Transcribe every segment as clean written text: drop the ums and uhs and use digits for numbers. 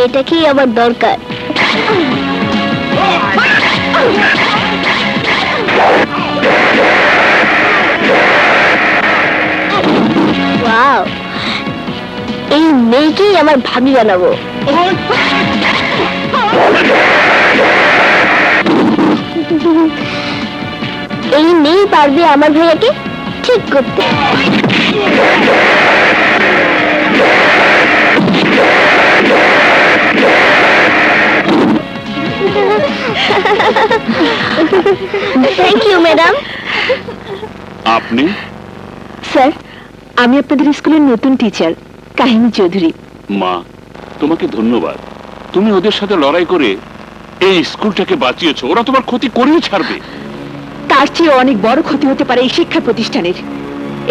মেয়েটাকেই আমার দরকার। ওয়াও, এই মেয়েকেই আমার ভাবি বানাবো। এই মেয়ে পারবে আমার ভাইয়াকে ঠিক করতে। Thank you madam. আপনি? স্যার, আমি আপনাদের স্কুলের নতুন টিচার কাহিনী চৌধুরী। মা, তোমাকে ধন্যবাদ। তুমি ওদের সাথে লড়াই করে এই স্কুলটাকে বাঁচিয়েছো। ওরা তোমার ক্ষতি করেই ছাড়বে। তার চেয়ে অনেক বড় ক্ষতি হতে পারে এই শিক্ষা প্রতিষ্ঠানের।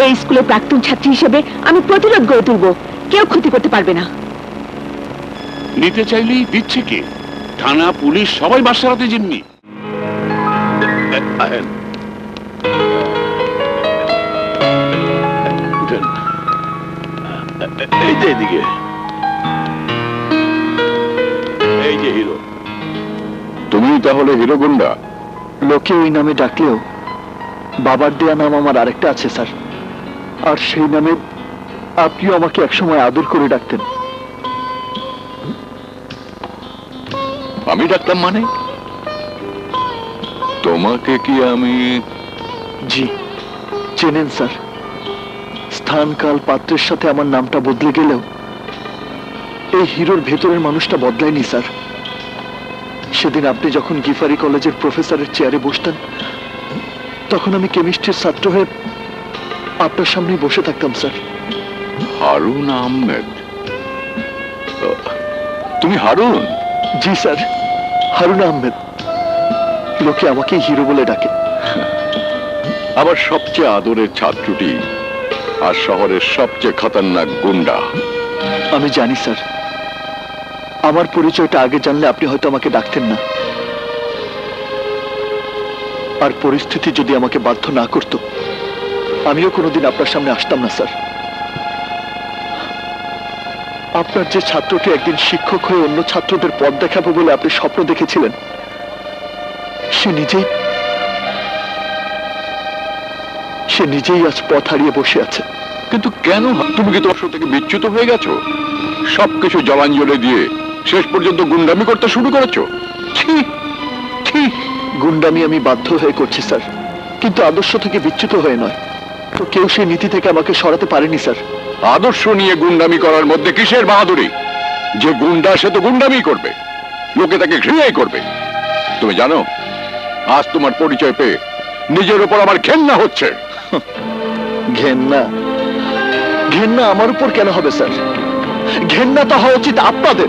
এই স্কুলের প্রাক্তন ছাত্রী হিসেবে আমি প্রতিরোধ গড়ে তুলব। কেউ ক্ষতি করতে পারবে না। নিতে চাইলেই দিচ্ছে কে? থানা, পুলিশ সবাই বাসারাতে জিম্মি। এই যে এদিকে, এই যে হিরো। তুমি তাহলে হিরো গুন্ডা? লোকে ওই নামে ডাকলেও বাবার দেয়া নাম আমার আরেকটা আছে স্যার, আর সেই নামে আপনিও আমাকে একসময় আদর করে ডাকতেন। আমি ডাকতাম মানে? তোমাকে কি আমি? জি, চেনেন স্যার। স্থান, কাল, পাত্রের সাথে আমার নামটা বদলে গেলেও এই হিরোর ভেতরের মানুষটা বদলায়নি স্যার। সেদিন আপনি যখন গিফারি কলেজের প্রফেসরের চেয়ারে বসতেন, তখন আমি কেমিস্ট্রির ছাত্র হয়ে আপনার সামনেই বসে থাকতাম স্যার। হারুন আহমেদ? তুমি হারুন? জি স্যার, হারুন আহমেদ। লোকে আমাকে হিরো বলে ডাকে। আবার সবচেয়ে আদরের ছাত্রটি আর শহরের সবচেয়ে খতরনাক গুন্ডা। আমি জানি স্যার, আমার পরিচয়টা আগে জানলে আপনি হয়তো আমাকে ডাকতেন না। আর পরিস্থিতি যদি আমাকে বাধ্য না করত, আমিও কোনোদিন আপনার সামনে আসতাম না স্যার। আপনার যে ছাত্রটি একদিন শিক্ষক হয়ে অন্য ছাত্রদের পথ দেখাবো বলে আপনি স্বপ্ন দেখেছিলেন, সে নিজেই আজ পথ হারিয়ে বসে আছে। কিন্তু কেন? তুমি কি তোমার থেকে বিচ্যুত হয়ে গেছো? সবকিছু জলাঞ্জলি দিয়ে শেষ পর্যন্ত গুন্ডামি করতে শুরু করেছো। গুন্ডামি আমি বাধ্য হয়ে করছি স্যার, কিন্তু আদর্শ থেকে বিচ্যুত হয়ে নয়। তো কেউ সেই নীতি থেকে আমাকে সরাতে পারেনি স্যার। আদর্শ নিয়ে গুন্ডামি করার মধ্যে কিসের বাহাদুরি? যে গুন্ডা সে তো গুন্ডামি করবে, লোকে তাকে ঘৃণাই করবে। তুমি জানো, আজ তোমার পরিচয় পেয়ে নিজের উপর আমার ঘেন্না হচ্ছে। ঘেন্না? ঘেন্না আমার উপর কেন হবে স্যার? ঘেন্না তো হওয়া উচিত আপনাদের।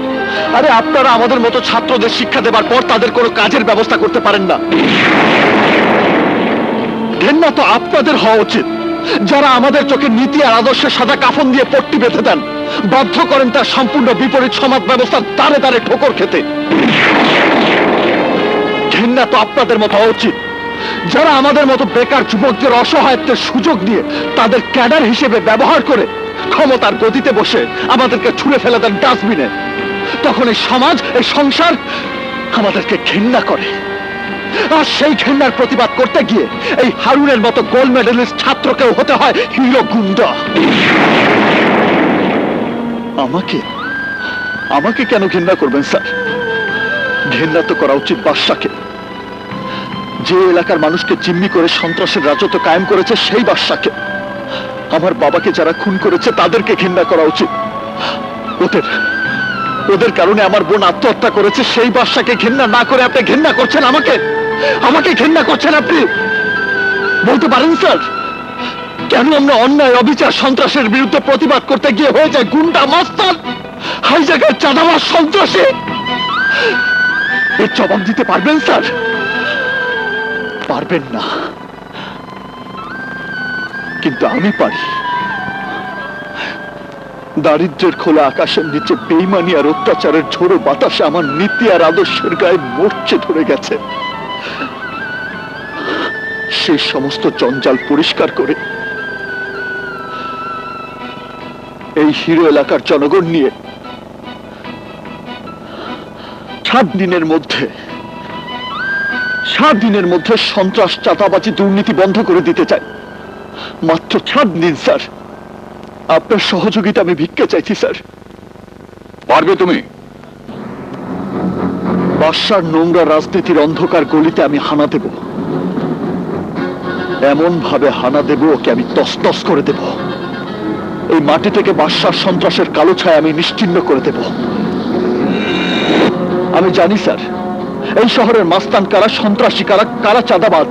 আরে আপনারা আমাদের মতো ছাত্রদের শিক্ষা দেবার পর তাদের কোনো কাজের ব্যবস্থা করতে পারেন না। ঘেন্না তো আপনাদের হওয়া উচিত, যারা আমাদের চোখে নীতি আর আদর্শের সাদা কাফন দিয়ে পট্টি বেঁধে দেন, বাধ্য করেন তার সম্পূর্ণ বিপরীত সমাজ ব্যবস্থার দ্বারে দ্বারে ঠোকর খেতে। ঘেন্না তো আপনাদের মতো হওয়া উচিত, যারা আমাদের মতো বেকার যুবকদের অসহায়ত্বের সুযোগ দিয়ে তাদের ক্যাডার হিসেবে ব্যবহার করে ক্ষমতার গতিতে বসে আমাদেরকে ছুঁড়ে ফেলে দেন ডাস্টবিনে। তখন এই সমাজ, এই সংসার আমাদেরকে ঘৃণা করে। আর সেই ঘৃণার প্রতিবাদ করতে গিয়ে এই হারুনের মতো গোল্ড মেডেলিস্ট ছাত্রকেও হতে হয় হিরো গুন্ডা। আমাকে কেন ঘৃণা করবেন স্যার? ঘৃণা তো করা উচিত বাদশাকে। যে এলাকার মানুষকে জিম্মি করে সন্ত্রাসের রাজত্ব কায়েম করেছে সেই বাদশাকে। আমার বাবাকে যারা খুন করেছে তাদেরকে ঘৃণা করা উচিত। ওদের কারণে আমার বোন আত্মহত্যা করেছে, সেই বাদশাকে ঘৃণা না করে আপনি ঘৃণা করছেন আমাকে ঘৃণা করছেন আপনি। বলতে পারেন স্যার, কেন আমরা অন্যায়, অবিচার, সন্ত্রাসের বিরুদ্ধে প্রতিবাদ করতে গিয়ে হয়ে যায় গুন্ডা, মাস্তান, হাইজ্যাকার, চাঁদাবাজ, সন্ত্রাসী? এর জবাব দিতে পারবেন স্যার? পারবেন না, কিন্তু আমি পারি। দারিদ্র্যের খোলা আকাশের নিচে বেইমানি আর অত্যাচারের ঝোড়ো বাতাসে আমার নীতি আর আদর্শের গায়ে মরচে ধরে গেছে। সেই সমস্ত জঞ্জাল পরিষ্কার করে এই হিরো এলাকার জনগণ নিয়ে 7 দিনের মধ্যে 7 দিনের মধ্যে সন্ত্রাস, চাঁদাবাজি, দুর্নীতি বন্ধ করে দিতে চাই। মাত্র 7 দিন স্যার। আপনার সহযোগিতা আমি ভিক্ষা চাইছি স্যার। পারবে তুমি? বাদশার নোংরা রাজনীতির অন্ধকার গলিতে আমি হানা দেব, এমন ভাবে হানা দেব ওকে আমি তছনছ করে দেব। এই মাটি থেকে বাদশার সন্ত্রাসের কালো ছায়া আমি নিশ্চিহ্ন করে দেব। আমি জানি স্যার, এই শহরের মাস্তান কারা, সন্ত্রাসী কারা, কারা চাঁদাবাজ।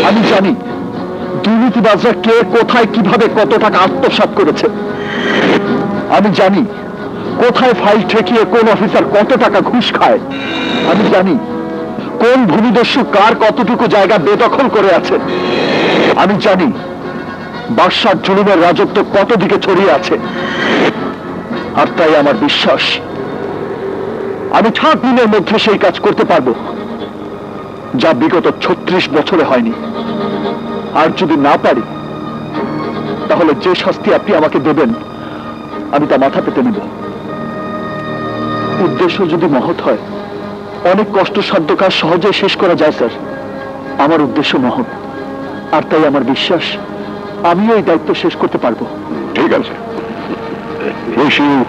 আমি জানি দুর্নীতিবাজরা কে, কোথায়, কিভাবে, কত টাকা আত্মসাৎ করেছে। আমি জানি কোথায় ফাইল ঠেকিয়ে কোন অফিসার কত টাকা ঘুষ খায়। আমি জানি কোন ভূমিদস্যু কার কতটুকু জায়গা বেদখল করে আছে। আমি জানি বাদশার জুলুমের রাজত্ব কত দিকে ছড়িয়ে আছে। আর তাই আমার বিশ্বাস আমি 7 দিনের মধ্যে সেই কাজ করতে পারবো, যা বিগত 36 বছরে হয়নি। আর যদি না পারি, তাহলে যে শাস্তি আপনি আমাকে দেবেন আমি তা মাথা পেতে নেব। উদ্দেশ্য যদি মহৎ হয়, অনেক কষ্টসাধ্য কাজ সহজে শেষ করা যায় স্যার। আমার উদ্দেশ্য মহৎ, আর তাই আমার বিশ্বাস আমিও এই দায়িত্ব শেষ করতে পারবো। ঠিক আছে, wish you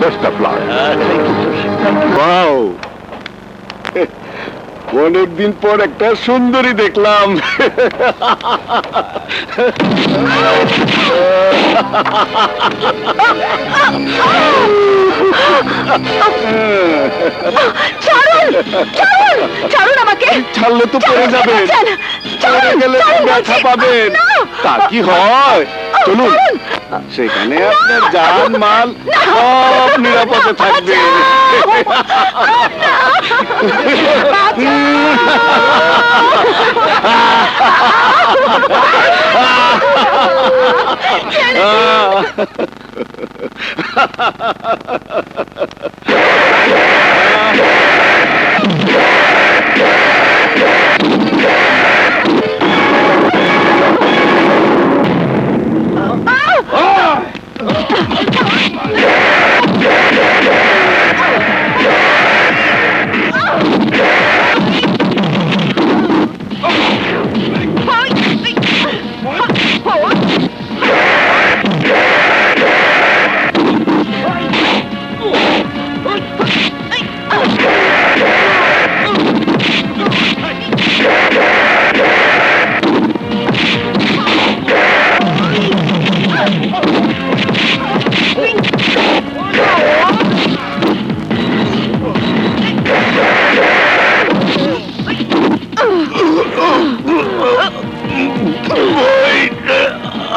best of luck. Wow, অনেকদিন পর একটা সুন্দরী দেখলাম। ছাড়ুন আমাকে। ছাড়লে তো পড়ে যাবেন, পড়ে গেলে তো ব্যথা পাবেন। তা কি হয়, চলুন, সেখানে আপনার জান মাল সব নিরাপদে থাকবে।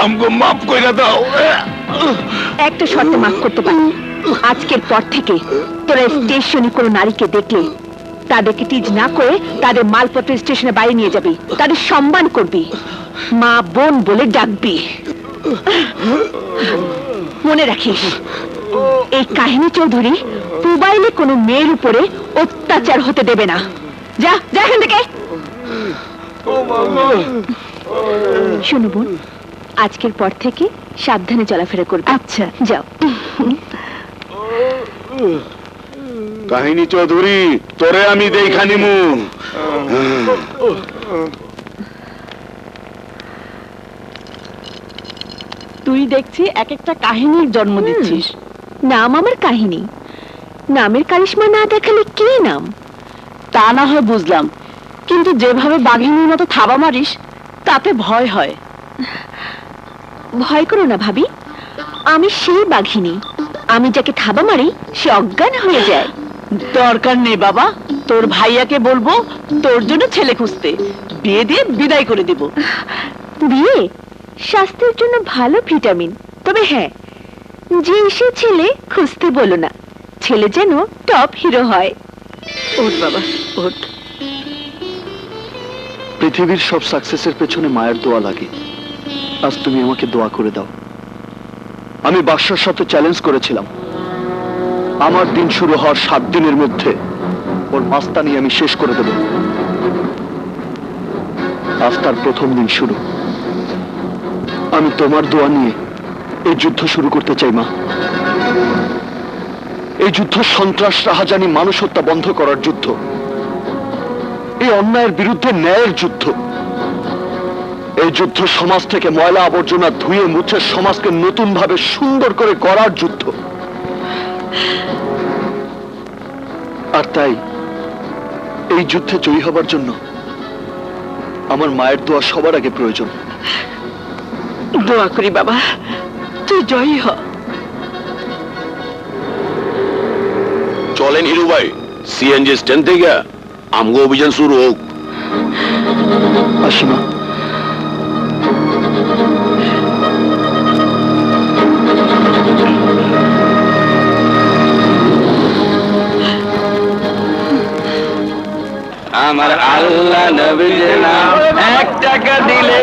আমগো মাফ কইরা দাও। একটা শর্তে মাফ করতে পারি। আজকের পর থেকে তোরা স্টেশনে কোনো নারীকে দেখলে তাদেরকে টিজ না করে তাদের মালপত্র স্টেশনে বাইরে নিয়ে যাবি, তাদের সম্মান করবি, মা বোন বলে ডাকবি। মনে রাখিস, এই কাহিনী চৌধুরী পুবাইলে কোনো মেয়ের উপরে অত্যাচার হতে দেবে না। যা যা এখান থেকে। শোনো বোন, আজকের পর থেকে সাবধানে চলাফেরা করবে। আচ্ছা, যাও। কাহিনী চৌধুরী, তোরে আমি দেখা নিমু। তুই দেখছি এক একটা কাহিনীর জন্ম দিচ্ছিস। নাম আমার কাহিনী, নামের কারিশমা না দেখালে কি নাম? তা না হয় বুঝলাম, কিন্তু যেভাবে বাঘিনীর মতো থাবা মারিস তাতে ভয় হয়। ভয় করো না ভাবি, আমি সেই বাঘিনী। আমি যাকে থাবা মারি সে অজ্ঞান হয়ে যায়। দরকার নেই বাবা, তোর ভাইয়াকে বলবো তোর জন্য ছেলে খুঁজতে, বিয়ে দিয়ে বিদায় করে দেব। বিয়ে স্বাস্থ্যের জন্য ভালো ভিটামিন, তবে হ্যাঁ, যে সে ছেলে খুঁজতে বলো না, ছেলে যেন টপ হিরো হয়। ওঠ বাবা ওঠ। পৃথিবীর সব সাকসেসের পেছনে মায়ের দোয়া লাগে। আজ তুমি আমাকে দোয়া করে দাও। আমি বাদশার সাথে চ্যালেঞ্জ করেছিলাম, আমার দিন শুরু হওয়ার 7 দিনের মধ্যে ওর মাস্তানি আমি শেষ করে দেব। আজ তার প্রথম দিন শুরু। আমি তোমার দোয়া নিয়ে এই যুদ্ধ শুরু করতে চাই মা। এই যুদ্ধ সন্ত্রাস, রাহাজানি, মানুষ হত্যা বন্ধ করার যুদ্ধ। এই অন্যায়ের বিরুদ্ধে ন্যায়ের যুদ্ধ। এই যুদ্ধ সমাজ থেকে ময়লা আবর্জনা ধুয়ে মুছে সমাজকে নতুন ভাবে সুন্দর করে গড়ার যুদ্ধ। আর তাই এই যুদ্ধে জয়ী হবার জন্য আমার মায়ের দোয়া সবার আগে প্রয়োজন। দোয়া করি বাবা, তুই জয়ী হ। চলেন হিরু ভাই, সিএনজি স্ট্যান্ড থেকে আমগো অভিযান শুরু হোক। আসি মা। আমার আল্লাহ নবীর নাম, 1 টাকা দিলে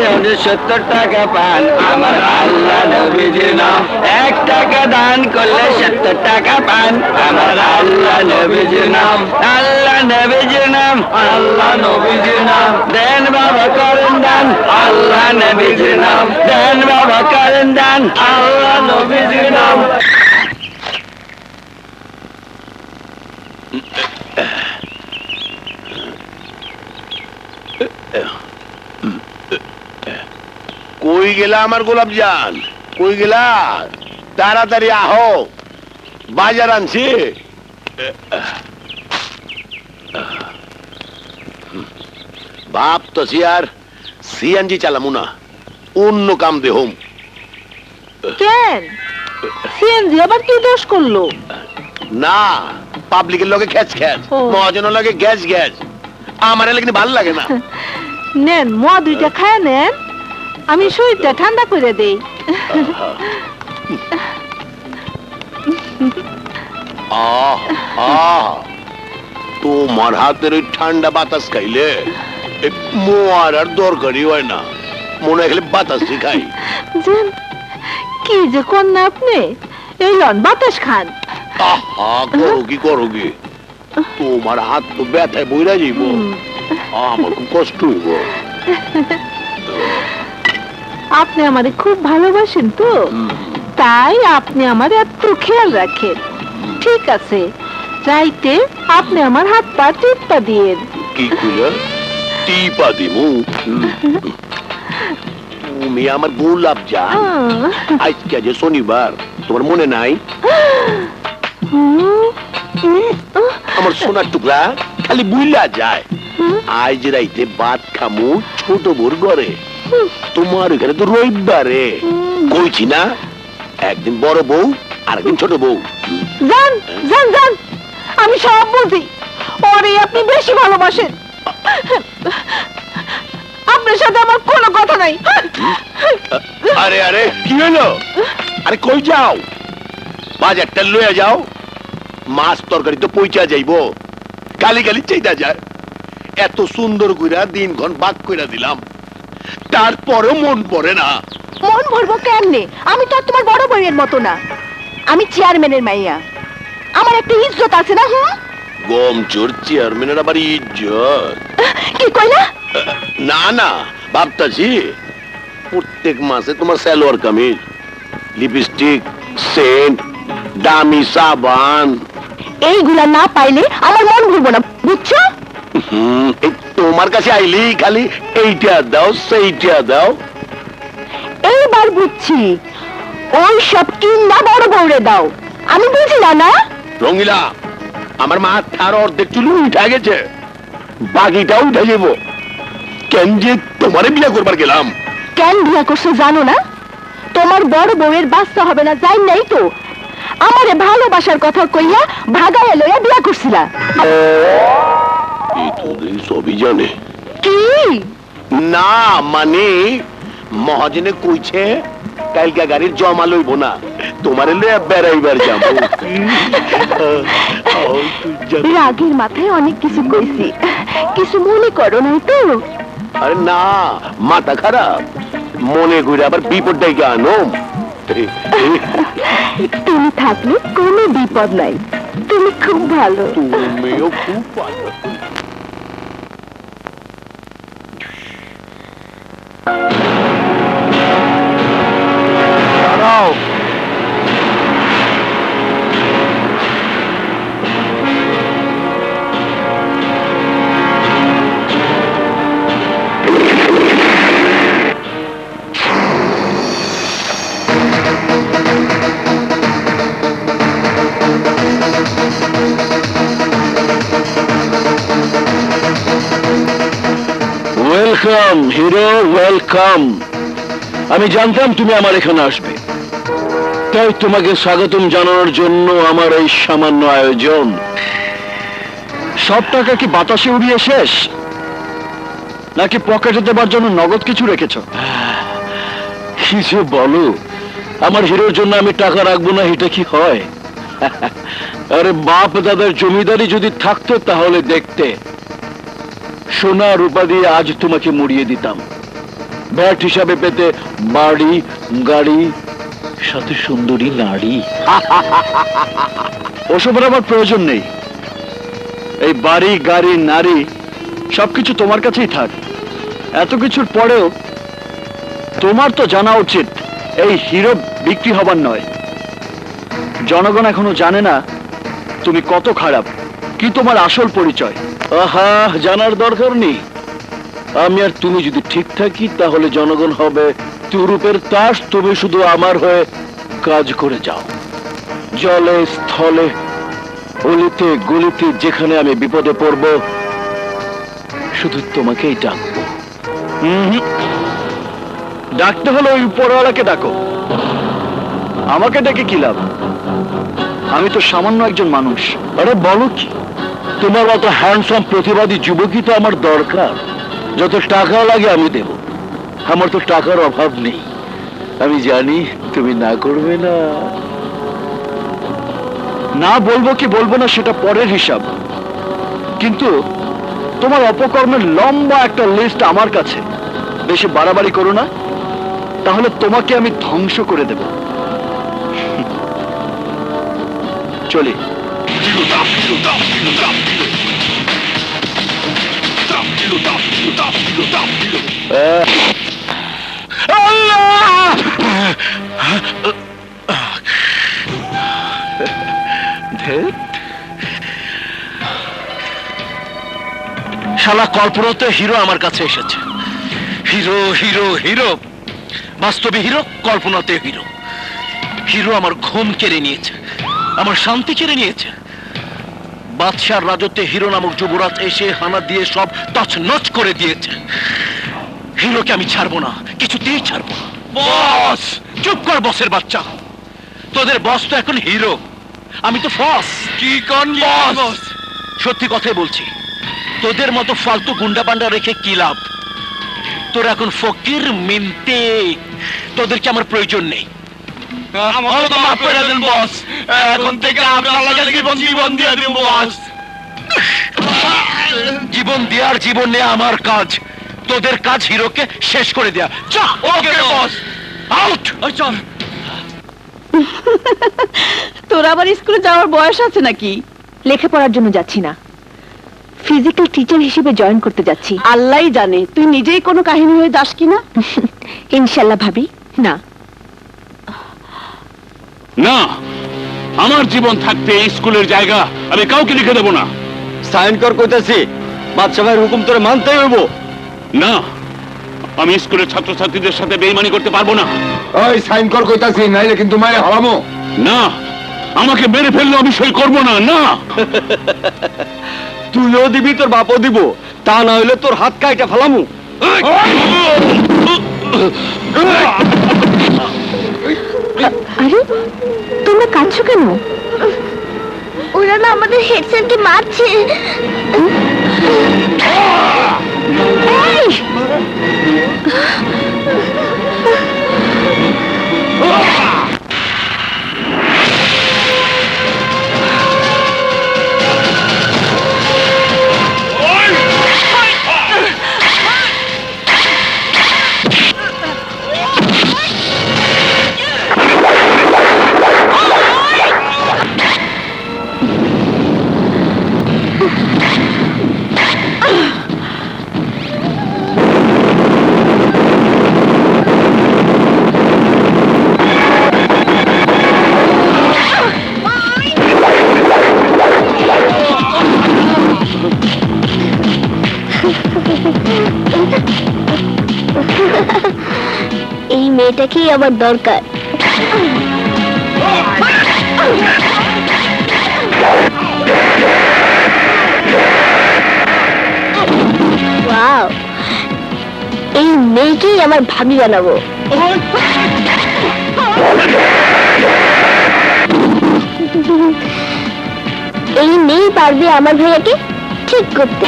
70 টাকা পান। আমার আল্লাহ নবীর নাম, 1 টাকা দান করলে 70 টাকা পান। আমার আল্লাহ নবীর নাম, আল্লাহ নবীর নাম, আল্লাহ নবীর নাম। দেন বাবা করেন দান, আল্লাহ নবীর নাম। দেন বাবা করেন দান, আল্লাহ নবীর নাম। কই গেলা আমার গোলাপ জান, কই গেলা? তাড়াতাড়ি আহো, বাজার আনছি। ভাবতেছি আর সিএনজি চালামু না, অন্য কাম দেহম। কেন সিএনজি আবার কি দোষ করলো? না, পাবলিকের লগে খ্যাচ খ্যাচ, ও। মহাজনের লগে গ্যাস গ্যাস, আমার এলাকা ভাল লাগে না। নেন মা, 2টা খায় নেন, আমি শরীরটা ঠান্ডা করে দেই। আহ আহ, তোমার হাতের ওই ঠান্ডা বাতাস খাইলে মোয়ার আর দরকারই হয় না, মনে হয় খালি বাতাসই খাই। জান কি যে কন্যা আপনি, এই লন বাতাস খান। আহা, করো কি, তোমার হাত তো ব্যথায় বইরা যাইব, আমার খুব কষ্ট হইব। আপনি আমারে খুব ভালোবাসেন তো, তাই আপনি আমার এত খেয়াল রাখেন। ঠিক আছে, রাইতে আপনি আমার হাত পা টিপা দিয়েন। কি কইলা? টিপা দিমু? তুমি আমার গোলাপ জান, আজকে যে শনিবার, তোমার মনে নাই? আমার সোনার টুকরা খালি বুইলা যায়। আজ রাইতে ভাত খামু ছোট বোর ঘরে, তোমার এখানে তো রবিবারে। কইছি না, একদিন বড় বউ আর একদিন ছোট বউ। জান জান জান, আমি সব বুঝি, ওরে আপনি বেশি ভালোবাসেন। আপনার সাথে আমার কোনো কথা নাই। আরে আরে, কি হলো? আরে কই যাও? বাজারটা লইয়া যাও, মাছ তরকারি তো পইচা যাইব, গালি গালি চাইতা যায়। এত সুন্দর কইরা দিনক্ষণ বাক কইরা দিলাম, তারপরেও মন পড়ে না। মন ভরবো কেমনে? আমি তো আর তোমার বড় বউয়ের মতো না, আমি চেয়ারম্যানের মাইয়া, আমার একটা ইজ্জত আছে না? গম চোর চেয়ারম্যানের আবার ইজ্জত? কি কইলা? না না, ভাবতাছি প্রত্যেক মাসে তোমার সালোয়ার কামিজ, লিপস্টিক, সেন্ট, দামি সাবান, এইগুলা না পাইলে আমার মন ভরবো না, বুঝছো? এই তোমার কাছে আইলি খালি এইটা দাও সেইটা দাও। এইবার বুঝছি, ওই সব কিনা বড় বউরে দাও, আমি বুঝলা না? রঙিলা, আমার মাথার অর্ধেক চুল উঠা গেছে, বাকিটা উঠে যাব। কেন যে তোমারে বিয়ে করবার গেলাম। কেন বিয়া করছো জানো না? তোমার বড় বউয়ের বাচ্চা হবে না যাই নাই তো, আমারে ভালোবাসার কথা কইয়া ভাগায় লইয়া বিয়া করছিলা। এই তো দেখি সবই জানে। কি? না মানে মহাজনে কইছে কালকা গাড়ির জমা লইব না, তোমারে লইয়া বেড়াইবার যাব। রাগের মাথায় অনেক কিছু কইছি, কিছু মনে করো নাই তো? আরে না, মাথা খারাপ, মনে করে আবার বিপদ ডেকে আনো। তুমি থাকলে কোনো বিপদ নাই, তুমি খুব ভালো। তুমিও খুব ভালো। Welcome hero, welcome. আমি জানতাম তুমি আমার এখানে আসবে, তাই তোমাকে স্বাগতম জানানোর জন্য আমার এই সামান্য আয়োজন। সব টাকা কি বাতাসে উড়িয়ে শেষ, নাকি পকেটে দেবার জন্য নগদ কিছু রেখেছো? কিছু বলো, আমার হিরোর জন্য আমি টাকা রাখবো না, এটা কি হয়? আরে বাপ দাদার জমিদারি যদি থাকতো তাহলে দেখতে, সোনা রূপা দিয়ে আজ তোমাকে মুড়িয়ে দিতাম। ভ্যাট হিসাবে পেতে বাড়ি, গাড়ি, সাথে সুন্দরী নারী। ওসবের আমার প্রয়োজন নেই। এই বাড়ি, গাড়ি, নারী সবকিছু তোমার কাছেই থাক। এত কিছুর পরেও তোমার তো জানা উচিত এই হিরো বিক্রি হবার নয়। জনগণ এখনো জানে না তুমি কত খারাপ, কি তোমার আসল পরিচয়। আহা, জানার দরকার নেই। আমি আর তুমি যদি ঠিক থাকি তাহলে জনগণ হবে তুরুপের তাস, তুমি শুধু আমার হয়ে কাজ করে যাও। জলে স্থলে, অলিতে গলিতে যেখানে আমি বিপদে পড়ব, শুধু তোমাকেই ডাকবো। ডাকতে হলে ওই উপরওয়ালাকে ডাকো, আমাকে ডেকে কি লাভ? আমি তো সামান্য একজন মানুষ। আরে বলো কি, তোমার মতো হ্যান্ডসাম প্রতিবাদী যুবকই তো আমার দরকার। যত টাকা লাগে আমি দেব, আমার তো টাকার অভাব নেই। আমি জানি তুমি না করবে না। না বলবো কি বলবো না সেটা পরের হিসাব, কিন্তু তোমার অপকর্মের লম্বা একটা লিস্ট আমার কাছে। বেশি বাড়াবাড়ি করো না, তাহলে তোমাকে আমি ধ্বংস করে দেব। চলি। শালা কল্পনাতে হিরো আমার কাছে এসেছে। হিরো হিরো হিরো, বাস্তবে হিরো, কল্পনাতে হিরো। হিরো আমার ঘুম কেড়ে নিয়েছে, আমার শান্তি কেড়ে নিয়েছে। বাদশার রাজত্বে হিরো নামক যুবরাজ এসে হানা দিয়ে সব তছনছ করে দিয়েছে। হিরোকে আমি ছাড়বো না, কিছুতেই ছাড়বো না। বস! চুপ কর বসের বাচ্চা। তোদের বস তো এখন হিরো, আমি তো ফস। কি কোন বস? সত্যি কথাই বলছি, তোদের মতো ফালতু গুন্ডা পান্ডা রেখে কি লাভ? তোরা এখন ফকির মিনতে, তোদেরকে আমার প্রয়োজন নেই। এখন থেকে জীবন দিয়ে দিব বস। জীবন দেওয়ার জীবন নেয়া আমার কাজ, তোদের কাজ হিরোকে শেষ করে দেয়া। ওকে বস, আউট। চল। তোর আবার স্কুলে যাওয়ার বয়স আছে নাকি? লেখাপড়ার জন্য যাচ্ছি না, ফিজিক্যাল টিচার হিসেবে জয়েন করতে যাচ্ছি। আল্লাহই জানে তুই নিজেই কোনো কাহিনী হয়ে যাস কিনা। ইনশাল্লাহ ভাবি। না, না, আমার জীবন থাকতে এই স্কুলের জায়গা আমি কাউকে লিখে দেব না। সাইন কর কইতাছি, বাদশা ভাইয়ের হুকুম তোরে মানতেই হইব। না, আমি স্কুলের ছাত্রছাত্রীদের সাথে বেইমানি করতে পারবো না। ওই সাইন কর কইতাছি, নাইলে কিন্তু মারে হারামো। না, আমাকে মেরে ফেললে আমি সই করবো না। না, তুইও দিবি, তোর বাপও দিব, তা না হইলে তোর হাত কাইটা ফেলামু। আরে তোমরা কাঁদছো কেন? ওরা না আমাদের হেড স্যারকে মারছে। এই! এই মেয়েটাকেই আমার দরকার। ওয়াও, মেয়েকেই আমার ভাবি বানাবো। এই মেয়ে পারবে আমার ভাইয়াকে ঠিক করতে।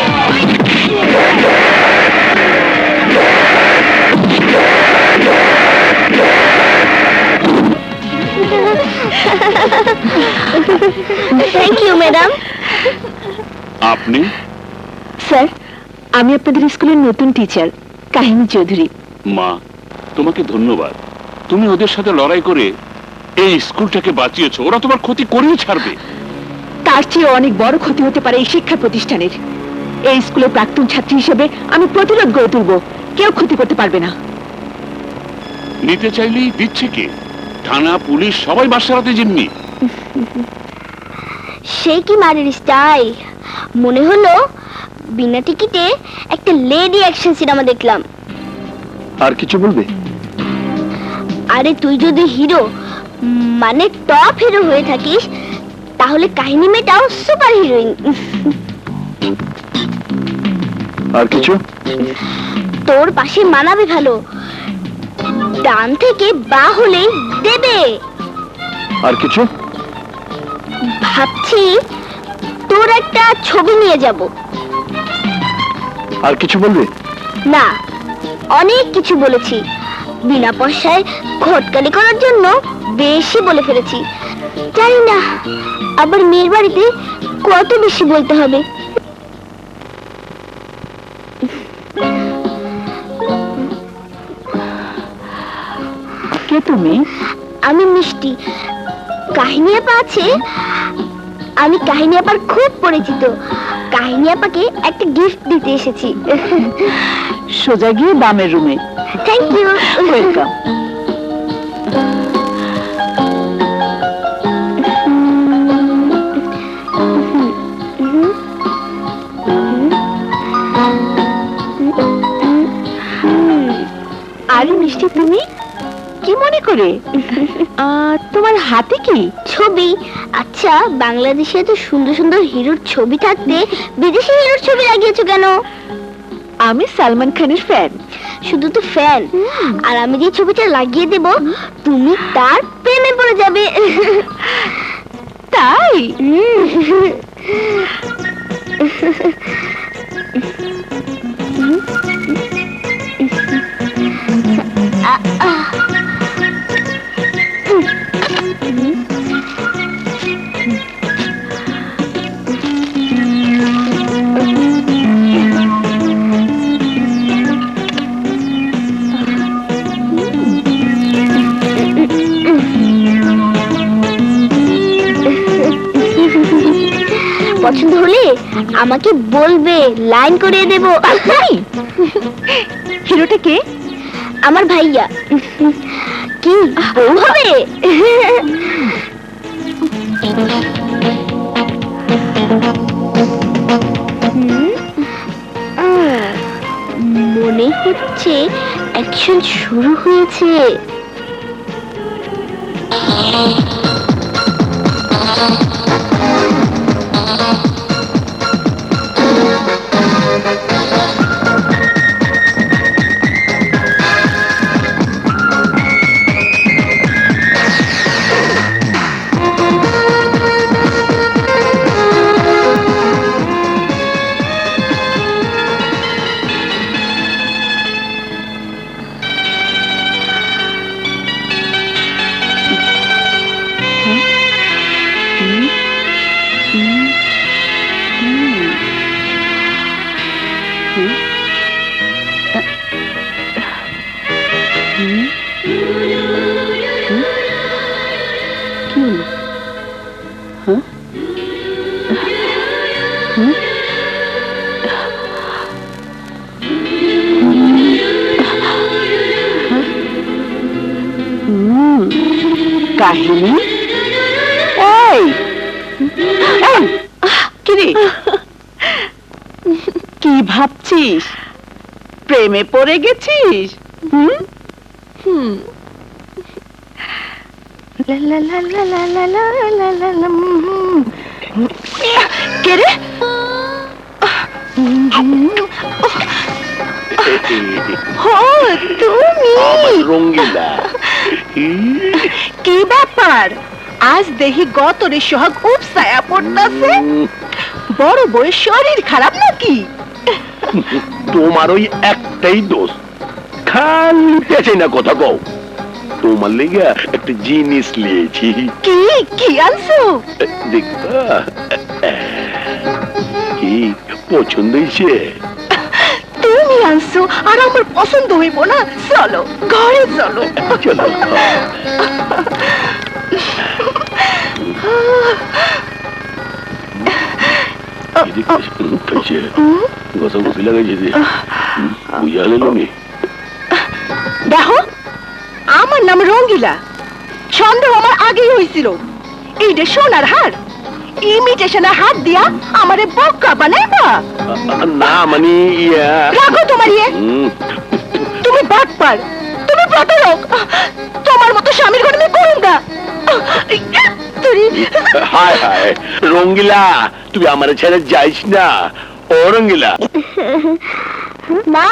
Thank you madam. আপনি? স্যার, আমি আপনাদের স্কুলের নতুন টিচার কাহিনী চৌধুরী। মা, তোমাকে ধন্যবাদ। তুমি ওদের সাথে লড়াই করে এই স্কুলটাকে বাঁচিয়েছো। ওরা তোমার ক্ষতি করেই ছাড়বে। তার চেয়ে অনেক বড় ক্ষতি হতে পারে এই শিক্ষা প্রতিষ্ঠানের। এই স্কুলের প্রাক্তন ছাত্রী হিসেবে আমি প্রতিরোধ গড়ে তুলব। কেউ ক্ষতি করতে পারবে না। নিতে চাইলেই দিচ্ছে কে? থানা, পুলিশ সবাই বাসারাতে যেমনি। সে কি মারের স্টাইল! মনে হলো বিনা টিকিটে একটা লেডি অ্যাকশন সিনেমা দেখলাম। আর কিছু বলবে? আরে তুই যদি হিরো মানে টপ হিরো হয়ে থাকিস তাহলে কাহিনী মেটাও সুপার হিরোইন। আর কিছু? তোর পাশে মানাবে ভালো, ডান থেকে বা হলেই দেবে। আর কিছু? ভাবছি তোর একটা ছবি নিয়ে যাব। আর কিছু বলবে? না, অনেক কিছু বলেছি। বিনা পয়সায় ঘটকালি করার জন্য বেশি বলে ফেলেছি। জানি না আবার মেয়ের বাড়িতে কত বেশি বলতে হবে। কে তুমি? আমি মিষ্টি। কাহিনী আপা আছে? আমি কাহিনী আপার খুব পরিচিত। কাহিনী আপাকে একটা গিফট দিতে এসেছি। সোজা গিয়ে বামের রুমে। Thank you. ওয়েলকাম। আরে মিষ্টি, তুমি কি মনে করে? তোমার হাতে কি? ছবি। আচ্ছা, বাংলাদেশে এত সুন্দর সুন্দর হিরোর ছবি থাকতে বিদেশি হিরোর ছবি লাগিয়েছো কেন? আমি সালমান খানের ফ্যান। শুধু তো ফ্যান, আর আমি যে ছবিটা লাগিয়ে দেব তুমি তার প্রেমে পড়ে যাবে। তাই? পছন্দ হলে আমাকে বলবে, লাইন করে দেব। হিরোটা কে? আমার ভাইয়া। কি বউ হবে? মনে হচ্ছে অ্যাকশন শুরু হয়েছে। কাহিনী? এই কিরে, কি ভাবছিস? প্রেমে পড়ে গেছিস? কে রে? ও তুমি আমার রঙ্গিলা কি ব্যাপার আজ দেখি গতরে সোহাগ উপসায়া পড়তাছে বড় বউয়ের শরীর খারাপ নাকি তোমার ওই একটাই দোষ খালি পেছে না কথা কও তোমার লেগে একটা জিনিস লিয়েছি কি কি আনছো দেখবা কি পছন্দ হয়েছে তুমি আনছো আর আমার পছন্দ হইব না চলো ঘরে চলো চলো গসা গুছি লাগাইছে যে বুঝা হলো নি দেখো আমার নাম রঙ্গিলা সন্দেহ আমার আগেই হয়েছিল এইটা সোনার হার ইমিটেশনের হাত দিয়া আমারে বক্কা বানাইবা না মানে ইয়া রাখো তোমার ইয়ে তুমি বাটপার তুমি প্রতারক তোমার মতো স্বামীর ঘরে আমি করুন না হায় হায় রঙ্গিলা তুই আমার ছেড়ে যাইস না ও রঙ্গিলা মা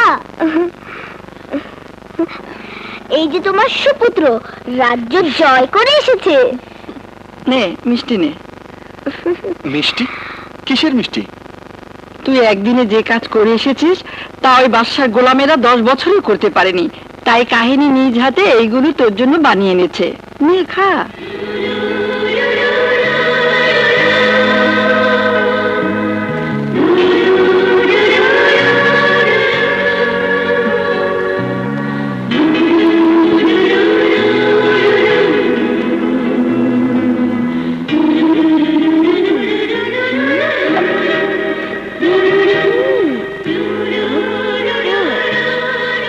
এই যে তোমার সুপুত্র রাজ্য জয় করে এসেছে নে মিষ্টি নে মিষ্টি কিসের মিষ্টি তুই একদিনে যে কাজ করে এসেছিস তা ওই বাদশার গোলামেরা 10 বছরও করতে পারেনি তাই কাহিনী নিজ হাতে এইগুলো তোর জন্য বানিয়ে এনেছে নে খা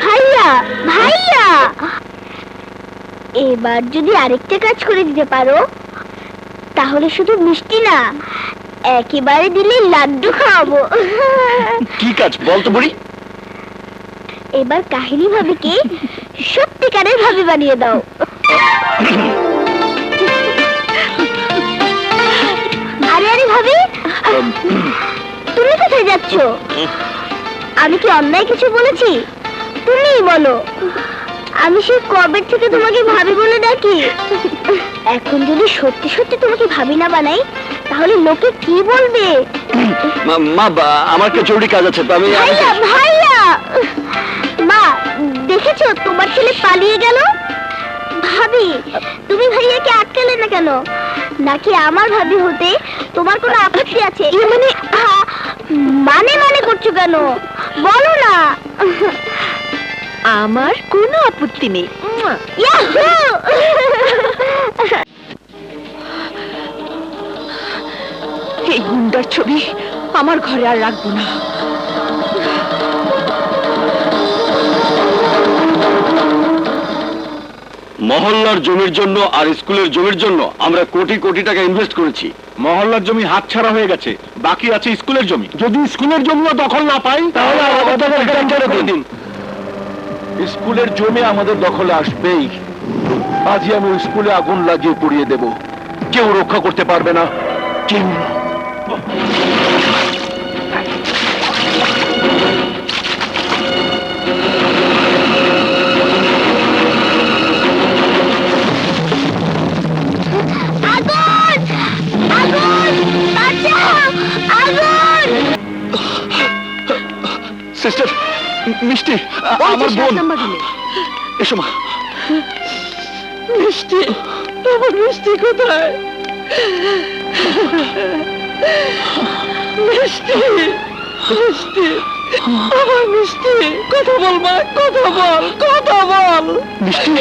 ভাইয়া ভাইয়া এবার যদি আরেকটা কাজ করে দিতে পারো তাহলে শুধু মিষ্টি না একেবারে দিলে লাড্ডু খাওয়াবো কি কাজ বলতো বুড়ি এবার কাহিনী ভাবিকে সত্যিকারের ভাবি বানিয়ে দাও আরে আরে ভাবি তুমি কোথায় যাচ্ছ আমি কি অন্যায় কিছু বলেছি তুমিই বলো আমি সে কবে থেকে তোমাকে ভাবি বলে ডাকি এখন যদি সত্যি সত্যি তোমাকে ভাবি না বানাই তাহলে লোকে কি বলবে মা আমার কে জরুরি কাজ আছে আমি ভাইয়া ভাইয়া মা দেখেছো তোমার ছেলে পালিয়ে গেল ভাবি তুমি ভাইয়াকে আটকালে না কেন নাকি আমার ভাবি হতে তোমার কোনো আপত্তি আছে মানে মানে করছো কেন বলো না আমার কোনো আপত্তি নেই ইয়াহু! এই গুন্ডার ছবি আমার ঘরে আর রাখবো না মহল্লার জমির জন্য আর স্কুলের জমির জন্য আমরা কোটি কোটি টাকা ইনভেস্ট করেছি মহল্লার জমি হাতছাড়া হয়ে গেছে বাকি আছে স্কুলের জমি যদি স্কুলের জমিও দখল না পাই তাহলে আমাদের দিন স্কুলের জমি আমাদের দখলে আসবেই আজই আমি স্কুলে আগুন লাগিয়ে পুড়িয়ে দেব কেউ রক্ষা করতে পারবে না কেউ না আগুন আগুন বাঁচাও আগুন সিস্টার মিষ্টি আমার বোন এসো মা মিষ্টি আমার মিষ্টি কোথায় মিষ্টি মিষ্টি আমার মিষ্টি কথা বল মা কথা বল মিষ্টি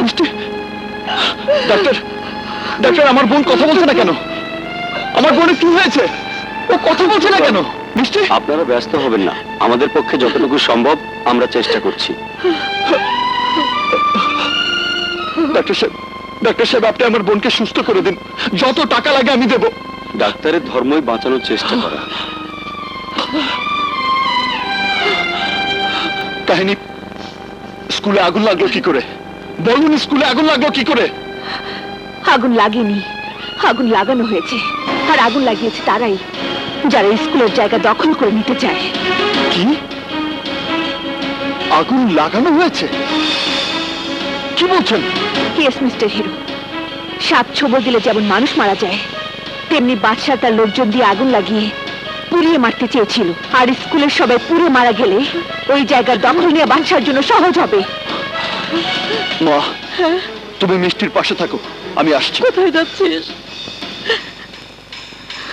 মিষ্টি ডাক্তার ডাক্তার আমার বোন কথা বলছে না কেন আমার বোনের কি হয়েছে ও কথা বলছে না কেন মিষ্টি আপনারা ব্যস্ত হবেন না আমাদের পক্ষে যতটুকু সম্ভব আমরা চেষ্টা করছি ডাক্তার সাহেব আপনি আমার বোনকে সুস্থ করে দিন যত টাকা লাগে আমি দেব ডাক্তারের ধর্মই বাঁচানোর চেষ্টা করা কাহিনী স্কুলে আগুন লাগলো কি করে বলুন স্কুলে আগুন লাগলো কি করে আগুন লাগেনি আগুন লাগানো হয়েছে আর আগুন লাগিয়েছে তারাই যারা স্কুলের জায়গা দখল করে নিতে চায় কি আগুন লাগানো হয়েছে? কি বলছেন? ইয়েস মিস্টার হিরো, সাপ ছবল দিলে যেমন মানুষ মারা যায়, তেমনি বাদশা তার লোকজন দিয়ে আগুন লাগিয়ে পুড়িয়ে মারতে চেয়েছিল। আর স্কুলের সবাই পুড়ে মারা গেলে ওই জায়গার দখল নিয়ে বাদশার জন্য সহজ হবে। মা, তুমি মিষ্টির পাশে থাকো, আমি আসছি। কোথায় যাচ্ছিস?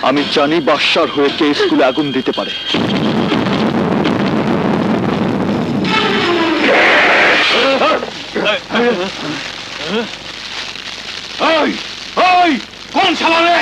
আমি জানি বাদশার হয়ে কে স্কুলে আগুন দিতে পারে। এই এই কোন শালা রে?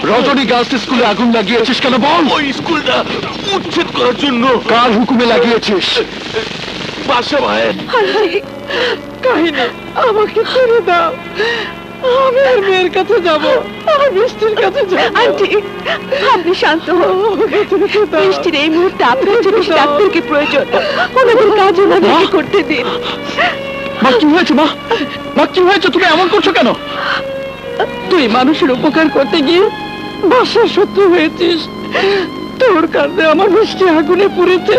রজনী গার্লস স্কুলে আগুন লাগিয়েছিস কেন বল? ওই স্কুলটা উচ্ছেদ করার জন্য। কার হুকুমে লাগিয়েছিস? বাদশা ভাই, কাহিনী আমাকে ছেড়ে দাও, আমি আর মেয়ের কাছে যাব, আমি মিষ্টির কাছে যাব। আন্টি, আপনি শান্ত হন। মিষ্টির এই মুহূর্তে আপনার যে বেশি ডাক্তারকে প্রয়োজন, ওনাদের কাজ ওনাদেরকে করতে দিন। মা কি হয়েছে? মা, মা কি হয়েছে? তুমি এমন করছো কেন? তুই মানুষের উপকার করতে গিয়ে বাসার শত্রু হয়েছিস। তোর কারণে আমার মিষ্টি আগুনে পুড়েছে।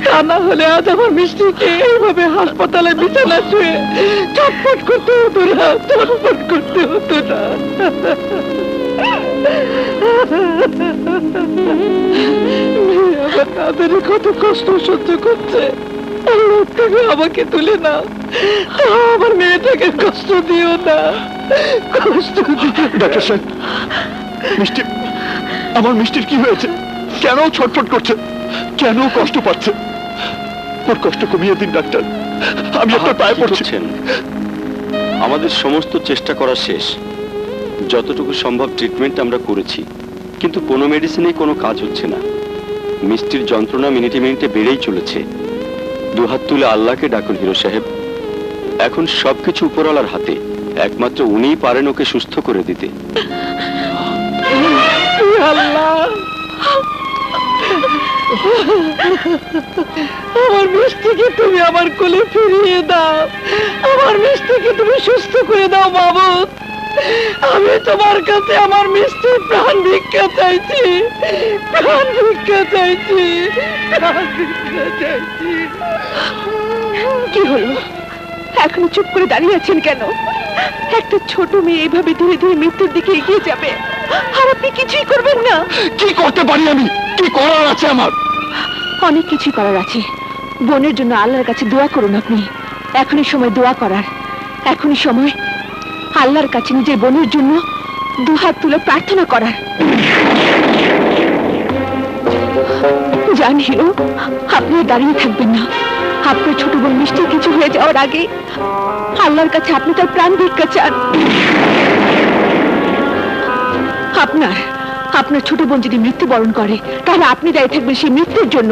তা না হলে আজ আমার মিষ্টিকে এইভাবে হাসপাতালে বিছানা শুয়ে চটপট করতে হতো না, চটপট করতে হতো না। মেয়ে আমার তাদের কত কষ্ট সহ্য করছে, আল্লাহ থেকে আমাকে তুলে নাও, আমার মেয়েটাকে কষ্ট দিও না, কষ্ট দিও না। ডাক্তার সাহেব, মিষ্টি, আমার মিষ্টির কি হয়েছে? কেন ও ছটফট করছে? কেন ও কষ্ট পাচ্ছে? ওর কষ্ট কমিয়ে দিন ডাক্তার, আমি আপনার পায়ে পড়ছি। আমাদের সমস্ত চেষ্টা করা শেষ, যতটুকু সম্ভব ট্রিটমেন্ট আমরা করেছি, কিন্তু কোনো মেডিসিনেই কোনো কাজ হচ্ছে না। মিষ্টির যন্ত্রণা মিনিটে মিনিটে বেড়েই চলেছে। দুহাত তুলে আল্লাহকে ডাকুন হিরো সাহেব, এখন সবকিছু উপরওয়ালার হাতে, একমাত্র উনিই পারেন ওকে সুস্থ করে দিতে। আল্লাহ, আমার মিষ্টিকে তুমি আমার কোলে ফিরিয়ে দাও, আমার মিষ্টিকে তুমি সুস্থ করে দাও মাবুদ। আমি তোমার কাছে আমার মিষ্টির প্রাণ ভিক্ষা চাইছি, প্রাণ ভিক্ষা চাইছি, প্রাণ ভিক্ষা চাইছি। কি হলো? এখনো চুপ করে দাঁড়িয়ে আছেন কেন? একটা ছোট মেয়ে এইভাবে ধীরে ধীরে মৃত্যুর দিকে এগিয়ে যাবে, আর আপনি কিছুই করবেন না। কি করতে পারি আমি? কি করার আছে আমার? অনেক কিছু করার আছে। বোনের জন্য আল্লাহর কাছে দোয়া করুন আপনি। এখনই সময় দোয়া করার, এখনই সময় আল্লাহর কাছে নিজের বোনের জন্য দুহাত তুলে প্রার্থনা করার। জান হিরো, আপনি আর দাঁড়িয়ে থাকবেন না। আপনার ছোট বোন মিষ্টি কিছু হয়ে যাওয়ার আগে আল্লাহর কাছে আপনি তার প্রাণ ভিক্ষা চান। আপনার আপনার ছোট বোন যদি মৃত্যুবরণ করে তাহলে আপনি দায়ী থাকবেন সেই মৃত্যুর জন্য।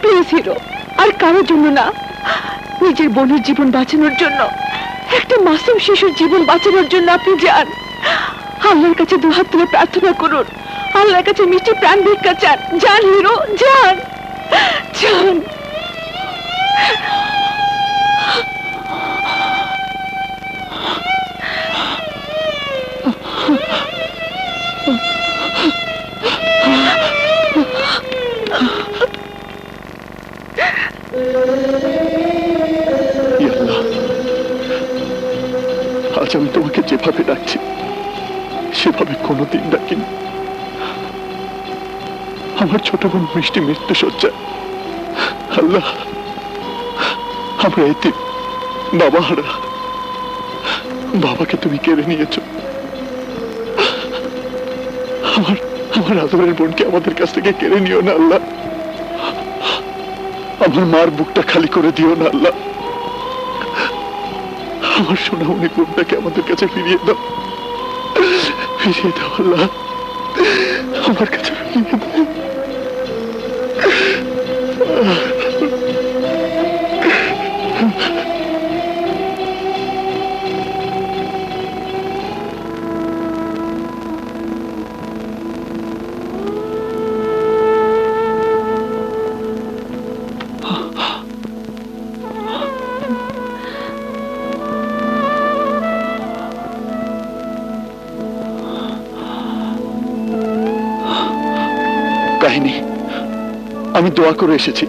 প্লিজ হিরো, আর কারোর জন্য না, নিজের বোনের জীবন বাঁচানোর জন্য, একটা মাসুম শিশুর জীবন বাঁচানোর জন্য আপনি যান। আল্লাহর কাছে দুহাত তুলে প্রার্থনা করুন, আল্লাহর কাছে মিষ্টি প্রাণ ভিক্ষা চান। যান হিরো, যান যান। ই আল্লাহ, আজ আমি তোমাকে যেভাবে ডাকছি সেভাবে কোনোদিন ডাকিনি। আমার ছোট বোন মিষ্টি মৃত্যু সজ্জা। আল্লাহ, আমরা এতিম, বাবা হারা, বাবাকে তুমি কেড়ে নিয়েছ। আমার আমার আদরের বোনকে আমাদের কাছ থেকে কেড়ে নিও না আল্লাহ। আমার মার বুকটা খালি করে দিও না আল্লাহ। আমার সোনামণি বোনটাকে আমাদের কাছে ফিরিয়ে দাও, ফিরিয়ে দাও আল্লাহ, আমার কাছে ফিরিয়ে দাও। কাহিনী, আমি দোয়া করে এসেছি,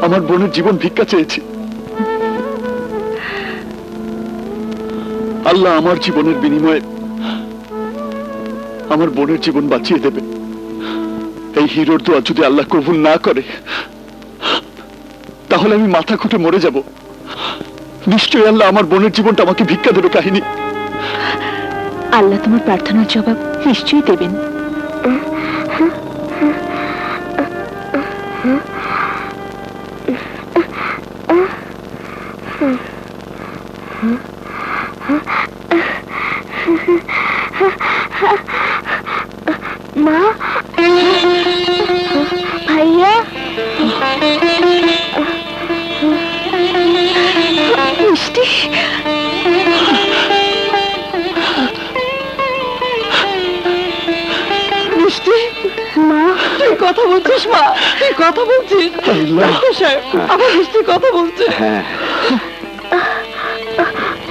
আমার বোনের জীবন ভিক্ষা চেয়েছি। আল্লাহ আমার জীবনের বিনিময়ে আমার বোনের জীবন বাঁচিয়ে দেবে। এই হিরোর দোয়া যদি আল্লাহ কবুল না করে তাহলে আমি মাথা খুঁটে মরে যাব। নিশ্চয়ই আল্লাহ আমার বোনের জীবনটা আমাকে ভিক্ষা দেবে। কাহিনী, আল্লাহ তোমার প্রার্থনার জবাব নিশ্চয়ই দেবেন। মা, ভাইয়া, মিষ্টি, মিষ্টি, মা, তুই কথা বলছিস মা? তুই কথা বলছিস? ডাক্তার সাহেব, আমার মিষ্টি কথা বলছে।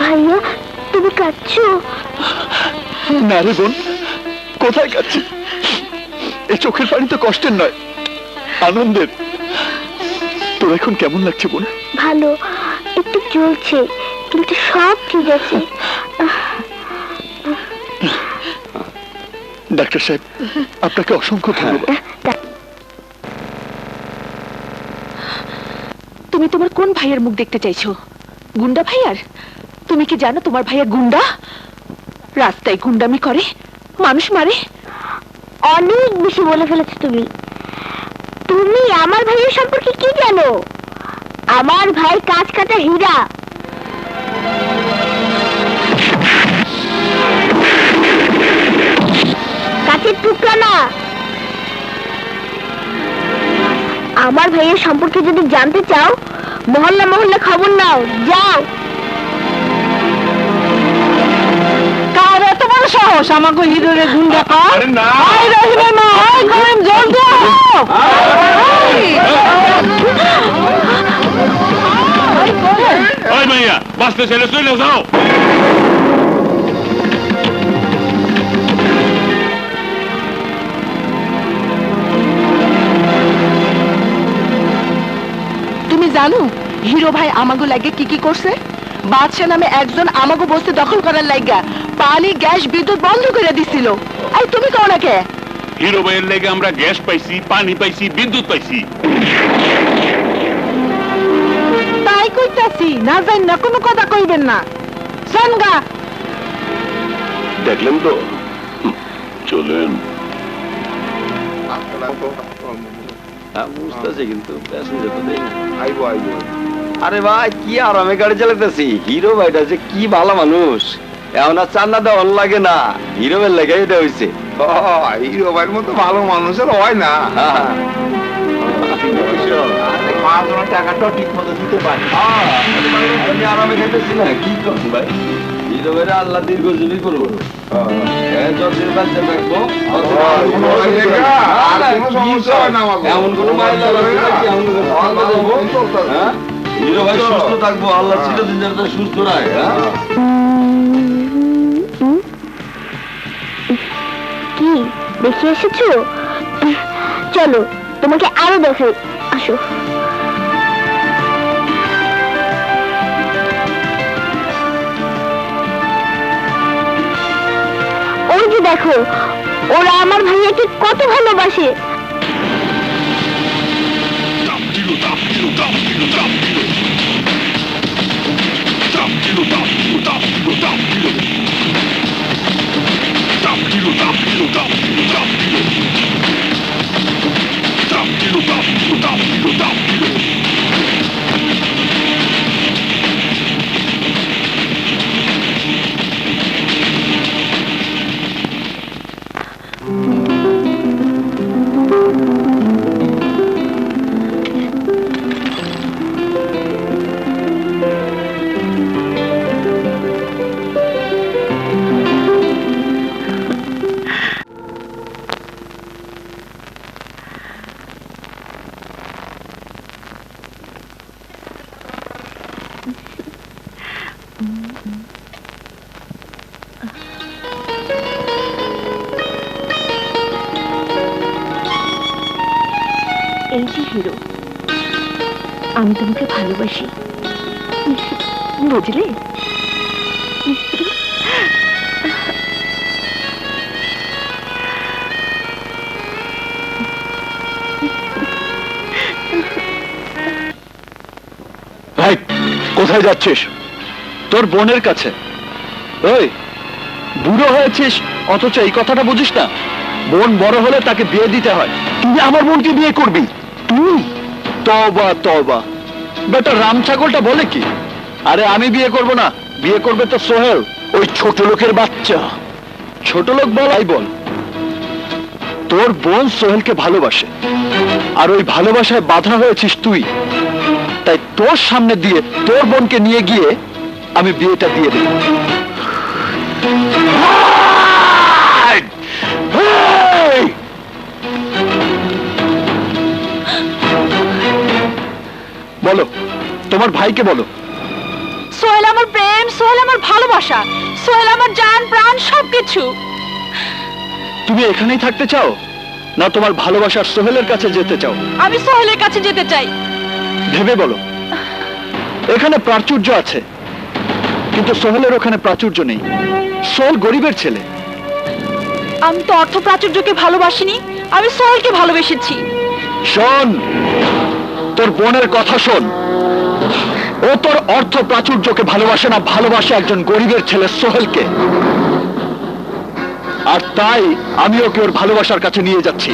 ভাইয়া, তুমি কাঁদছো? না রে বোন, কোথায় কাচ্ছি? এই চোখের পানি তো কষ্টের নয়, আনন্দের। তোর এখন কেমন লাগছে বোন? ভালো, একটু চলছে, কিন্তু সব ঠিক আছে। ডাক্তার সাহেব, আপনাকে অসংখ্য ধন্যবাদ। তুমি তোমার কোন ভাইয়ের মুখ দেখতে চাইছো? গুন্ডা ভাইয়ার? তুমি কি জানো তোমার ভাইয়া গুন্ডা? রাস্তায় গুন্ডামি করে, মানুষ মারে। অনেক বেশি বলে ফেলেছো তুমি। তুমি আমার ভাইয়ের সম্পর্কে কি জানো? আমার ভাই কাঁচ কাটা হীরা। কাঁচের টুকরা না। আমার ভাইয়ের সম্পর্কে যদি জানতে চাও, মহল্লা মহল্লা খবর নাও, যাও। কার এত বড় সাহস আমাকে হিরোরে গুন্ডা কর? আয় রহিমে মা, আয় করিম, জলদি আয়। ওই মাইয়া, বাঁচতে ছেলে চলে যাও। তুমি জানো হিরো ভাই আমাগো লাগে কি কি করছে? বাদশা নামে একজন আমাগো বস্তি দখল করার লাগা পানি, গ্যাস, বিদ্যুৎ বন্ধ করে দিছিল। এই তুমি কও না কে? হিরো ভাইয়ের লেগে আমরা গ্যাস পাইছি, পানি পাইছি, বিদ্যুৎ পাইছি। তাই কইতাছি, না জানি না কোনো কথা কইবেন না। সানগা দেখলেন তো, চলেন। বুঝতেছে কিন্তু প্যাসেঞ্জার তো দেয় না। আইবো আইবো। আরে ভাই কি আরামে গাড়ি চালাতেছি, হিরো ভাইটা যে কি ভালো মানুষ, এমন আর চান্না দেওয়ার লাগে না, হিরো ভাই লেগে এটা হয়েছে। হিরো ভাইয়ের মতো ভালো মানুষের হয় না। টাকাটা ঠিক মতো দিতে পারি, আমি আরামে খাইতেছি না, কি করুন ভাই, হিরো ভাইরা আল্লাহ দীর্ঘজীবী করবো, যতদিন বাচ্চা থাকবো এমন কোনো মাইল হিরো ভাই সুস্থ থাকবো, আল্লাহ চিরদিন যাতে সুস্থ রাখে। কি দেখে এসেছো? চলো তোমাকে আরো দেখাই, আসো। ওই যে দেখো, ওরা আমার ভাইয়াকে কত ভালোবাসে। এই যে হিরো, আমি তোমাকে ভালোবাসি, বুঝলে? ভাই কোথায় যাচ্ছিস? তোর বোনের কাছে। ওই বুড়ো হয়েছিস অথচ এই কথাটা বুঝিস না? বোন বড় হলে তাকে বিয়ে দিতে হয়। তুই আমার বোনকে বিয়ে করবি? তুই? তওবা তওবা, বেটা রাম ছাগলটা বলে কি? আরে আমি বিয়ে করব না, বিয়ে করবে তো সোহেল, ওই ছোট লোকের বাচ্চা। ছোট লোক বলাই বল, তোর বোন সোহেলকে ভালোবাসে, আর ওই ভালোবাসায় বাধা হয়েছিস তুই। তাই তোর সামনে দিয়ে তোর বোনকে নিয়ে গিয়ে আমি বিয়েটা দিয়ে দেব। বলো, তোমার ভাইকে বলো। সোহেল আমার প্রেম, সোহেল আমার ভালোবাসা, সোহেল আমার জান প্রাণ সবকিছু। তুমি এখানেই থাকতে চাও, না তোমার ভালোবাসার সোহেলের কাছে যেতে চাও? আমি সোহেলের কাছে যেতে চাই। ভেবে বলো। এখানে প্রাচুর্য আছে, কিন্তু সোহেলের ওখানে প্রাচুর্য নেই। সোহেল গরিবের ছেলে। আমি তো অর্থ প্রাচুর্যকে ভালোবাসিনি, আমি সোহেলকে ভালোবেসেছি। শোন, তোর বোনের কথা শোন। ও তোর অর্থ প্রাচুর্যকে ভালোবাসে না, ভালোবাসে একজন গরিবের ছেলে সোহেলকে। আর তাই আমি ওকে ওর ভালোবাসার কাছে নিয়ে যাচ্ছি।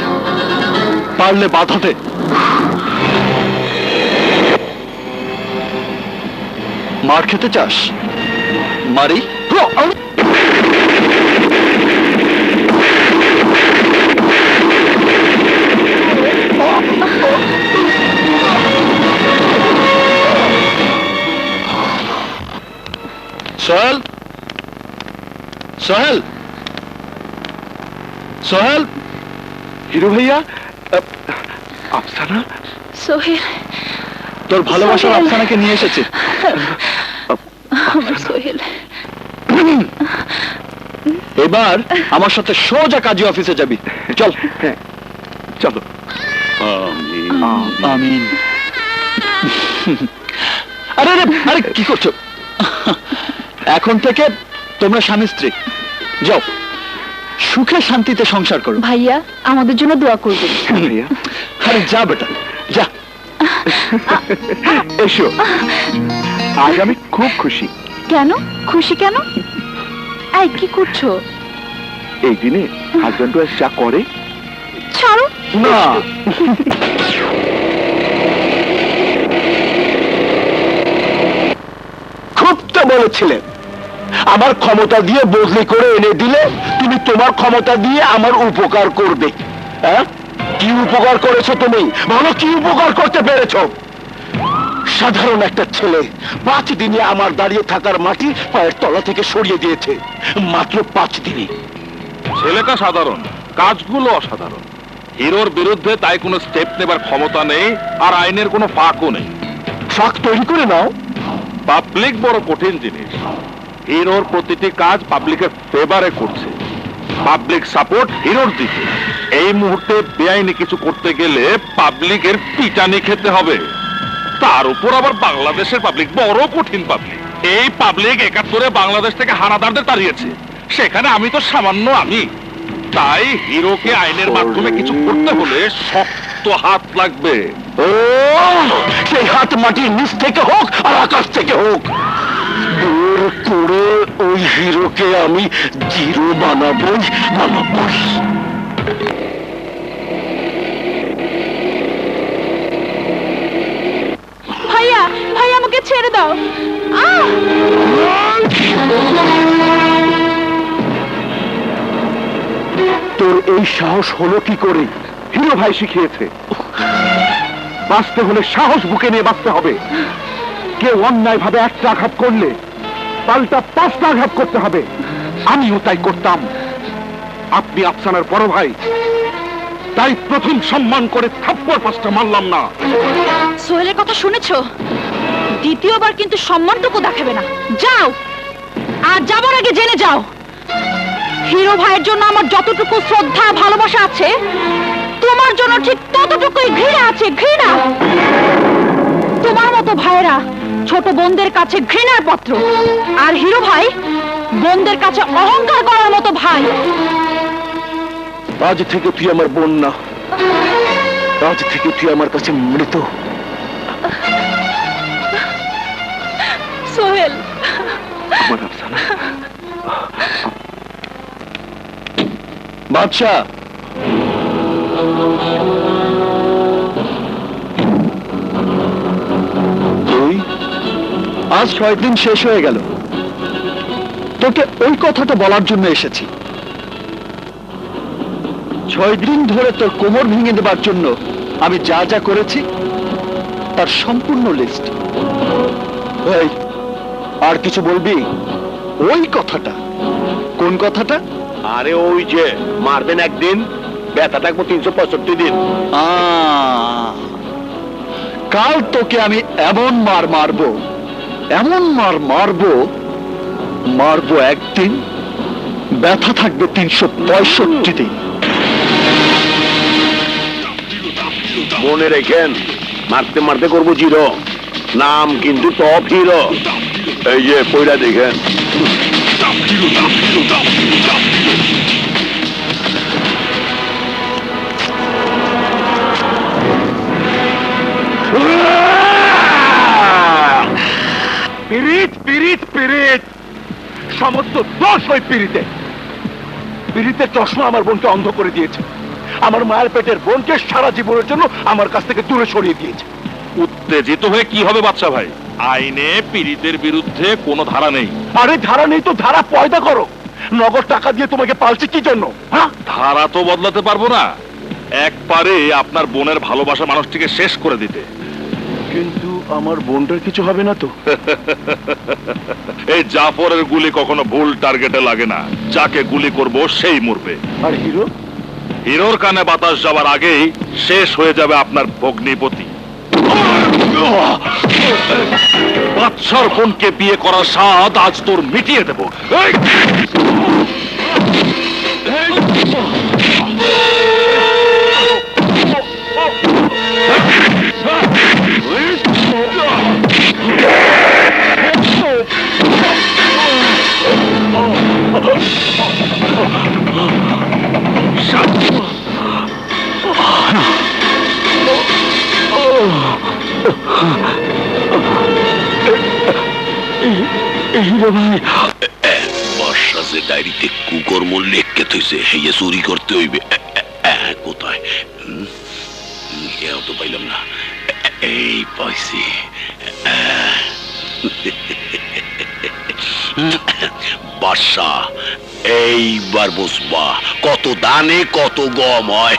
পারলে বাধা দে। মার খেতে চাস? মারি? সোহেল, সোহেল, সোহেল। হিরো ভাইয়া, আফসানা, সোহেল, তোর ভালোবাসার সোহেল। আফসানাকে নিয়ে এসেছে। আমার সোহেল। এবার আমার সাথে সোজা কাজী অফিসে যাবি। চল। চলো। আমিন। আরে আরে আরে কি করছো? এখন থেকে তোমরা স্বামী স্ত্রী। যাও, সুখে শান্তিতে সংসার করো। ভাইয়া আমাদের জন্য দোয়া করবেন। আরে যা বেটা, যা। এসো, আজ আমি খুব খুশি। কেন খুশি কেন? এই কি করছো? এই দিনে হাজব্যান্ড ওয়াইফ যা করে। ছাড়ো না, বলেছিলেন আমার ক্ষমতা দিয়ে বদলি করে এনে দিলে তুমি তোমার ক্ষমতা দিয়ে আমার উপকার করবে। হ্যাঁ, কি উপকার করেছো তুমি? বলো, কি উপকার করতে পেরেছো? সাধারণ একটা ছেলে 5 দিনে আমার দাঁড়িয়ে থাকার মাটি পায়ের তলা থেকে সরিয়ে দিয়েছে, মাত্র 5 দিনে। ছেলেটা সাধারণ, কাজগুলো অসাধারণ। হিরোর বিরুদ্ধে তাই কোনো স্টেপ নেবার ক্ষমতা নেই, আর আইনের কোনো ফাঁকও নেই। ফাঁক তৈরি করে নাও। পাবলিক বড় কঠিন জিনিস। হিরোর প্রতিটি কাজ পাবলিকের ফেভারে করছে, পাবলিক সাপোর্ট হিরোর দিকে। এই মুহূর্তে বেআইনি কিছু করতে গেলে পাবলিকের পিটানি খেতে হবে। তার উপর আবার বাংলাদেশের পাবলিক বড় কঠিন পাবলিক। এই পাবলিক 71-এ বাংলাদেশ থেকে হানাদারদের তাড়িয়েছে, সেখানে আমি তো সামান্য আমি। তাই হিরোকে আইনের মাধ্যমে কিছু করতে হলে শক্ত হাত লাগবে। ও, সেই হাত মাটির নিচ থেকে হোক আর আকাশ থেকে হোক, দূর করে ওই হিরোকে আমি জিরো বানাবই বানাবই। ভাইয়া, ভাইয়া আমাকে ছেড়ে দাও। তোর এই সাহস হলো কি করে? হিরো ভাই শিখিয়েছে, বাঁচতে হলে সাহস বুকে নিয়ে বাঁচতে হবে। কেউ অন্যায় ভাবে একটা আঘাত করলে পাল্টা 5টা আঘাত করতে হবে। আমিও তাই করতাম। আপনি আফসানার বড় ভাই, তাই প্রথম সম্মান করে থাপ্পড় 5টা মারলাম না। সোহেলের কথা শুনেছো? দ্বিতীয়বার কিন্তু সম্মানটুকু দেখাবে না। যাও, আর যাবার আগে জেনে যাও, হিরো ভাইয়ের জন্য আমার যতটুকু শ্রদ্ধা ভালোবাসা আছে, তোমার জন্য ঠিক ততটুকুই ঘৃণা আছে। ঘৃণা। তোমার মতো ভাইয়েরা ছোট বোনদের কাছে ঘৃণার পাত্র, আর হিরো ভাই বোনদের কাছে অহংকার করার মতো ভাই। আজ থেকে তুই আমার বোন না, আজ থেকে তুই আমার কাছে মৃত। সোহেল, আমার আফসানা। বাদশাহ, তুই আজ 6 দিন শেষ হয়ে গেল, তোকে ওই কথাটা বলার জন্য এসেছি। 6 দিন ধরে তোর কোমর ভেঙে দেবার জন্য আমি যা যা করেছি তার সম্পূর্ণ লিস্ট। এই, আর কিছু বলবি? ওই কথাটা। কোন কথাটা? আরে ওই যে মারবেন একদিন, ব্যথা থাকবো 365 দিন। কাল তোকে আমি এমন মার মারবো, এমন মার মারবো, মারবো একদিন, ব্যথা থাকবে 365 দিন। মনে রেখেন, মারতে মারতে করবো জিরো, নাম কিন্তু টপ হিরো। এই যে পয়লা দেখেন। পিরিত পিরিত পিরিত, সমস্ত দোষ ওই পিরিতে। পিরিতের চশমা আমার বোনকে অন্ধ করে দিয়েছে, আমার মায়ের পেটের বোনকে সারা জীবনের জন্য আমার কাছ থেকে দূরে সরিয়ে দিয়েছে। উত্তেজিত হয়ে কি হবে বাদশা ভাই? আইনে পিরিতের বিরুদ্ধে কোনো ধারা নেই। আরে ধারা নেই তো ধারা পয়দা করো। নগদ টাকা দিয়ে তোমাকে পালছি কি জন্য? হ্যাঁ, ধারা তো বদলাতে পারবো না, একবারে আপনার বোনের ভালোবাসা মানুষটিকে শেষ করে দিতে। কিন্তু আমার বোনটার কিছু হবে না তো? এই জাফরের গুলি কখনো ভুল টার্গেটে লাগে না, যাকে গুলি করব সেই মরবে। আর হিরো? হিরোর কানে বাতাস যাবার আগেই শেষ হয়ে যাবে আপনার ভগ্নিপতি। বাদশার বোনকে বিয়ে করার স্বাদ আজ তোর মিটিয়ে দেব। এই! বর্ষা যে ডায়েরিতে কুকর্ম লেখকে থইছে, হেয়ে চুরি করতে হইবে। কোথায়? তো পাইলাম না। এই পাইছি। বাদশা, এইবার বুঝবা কত দানে কত গম হয়।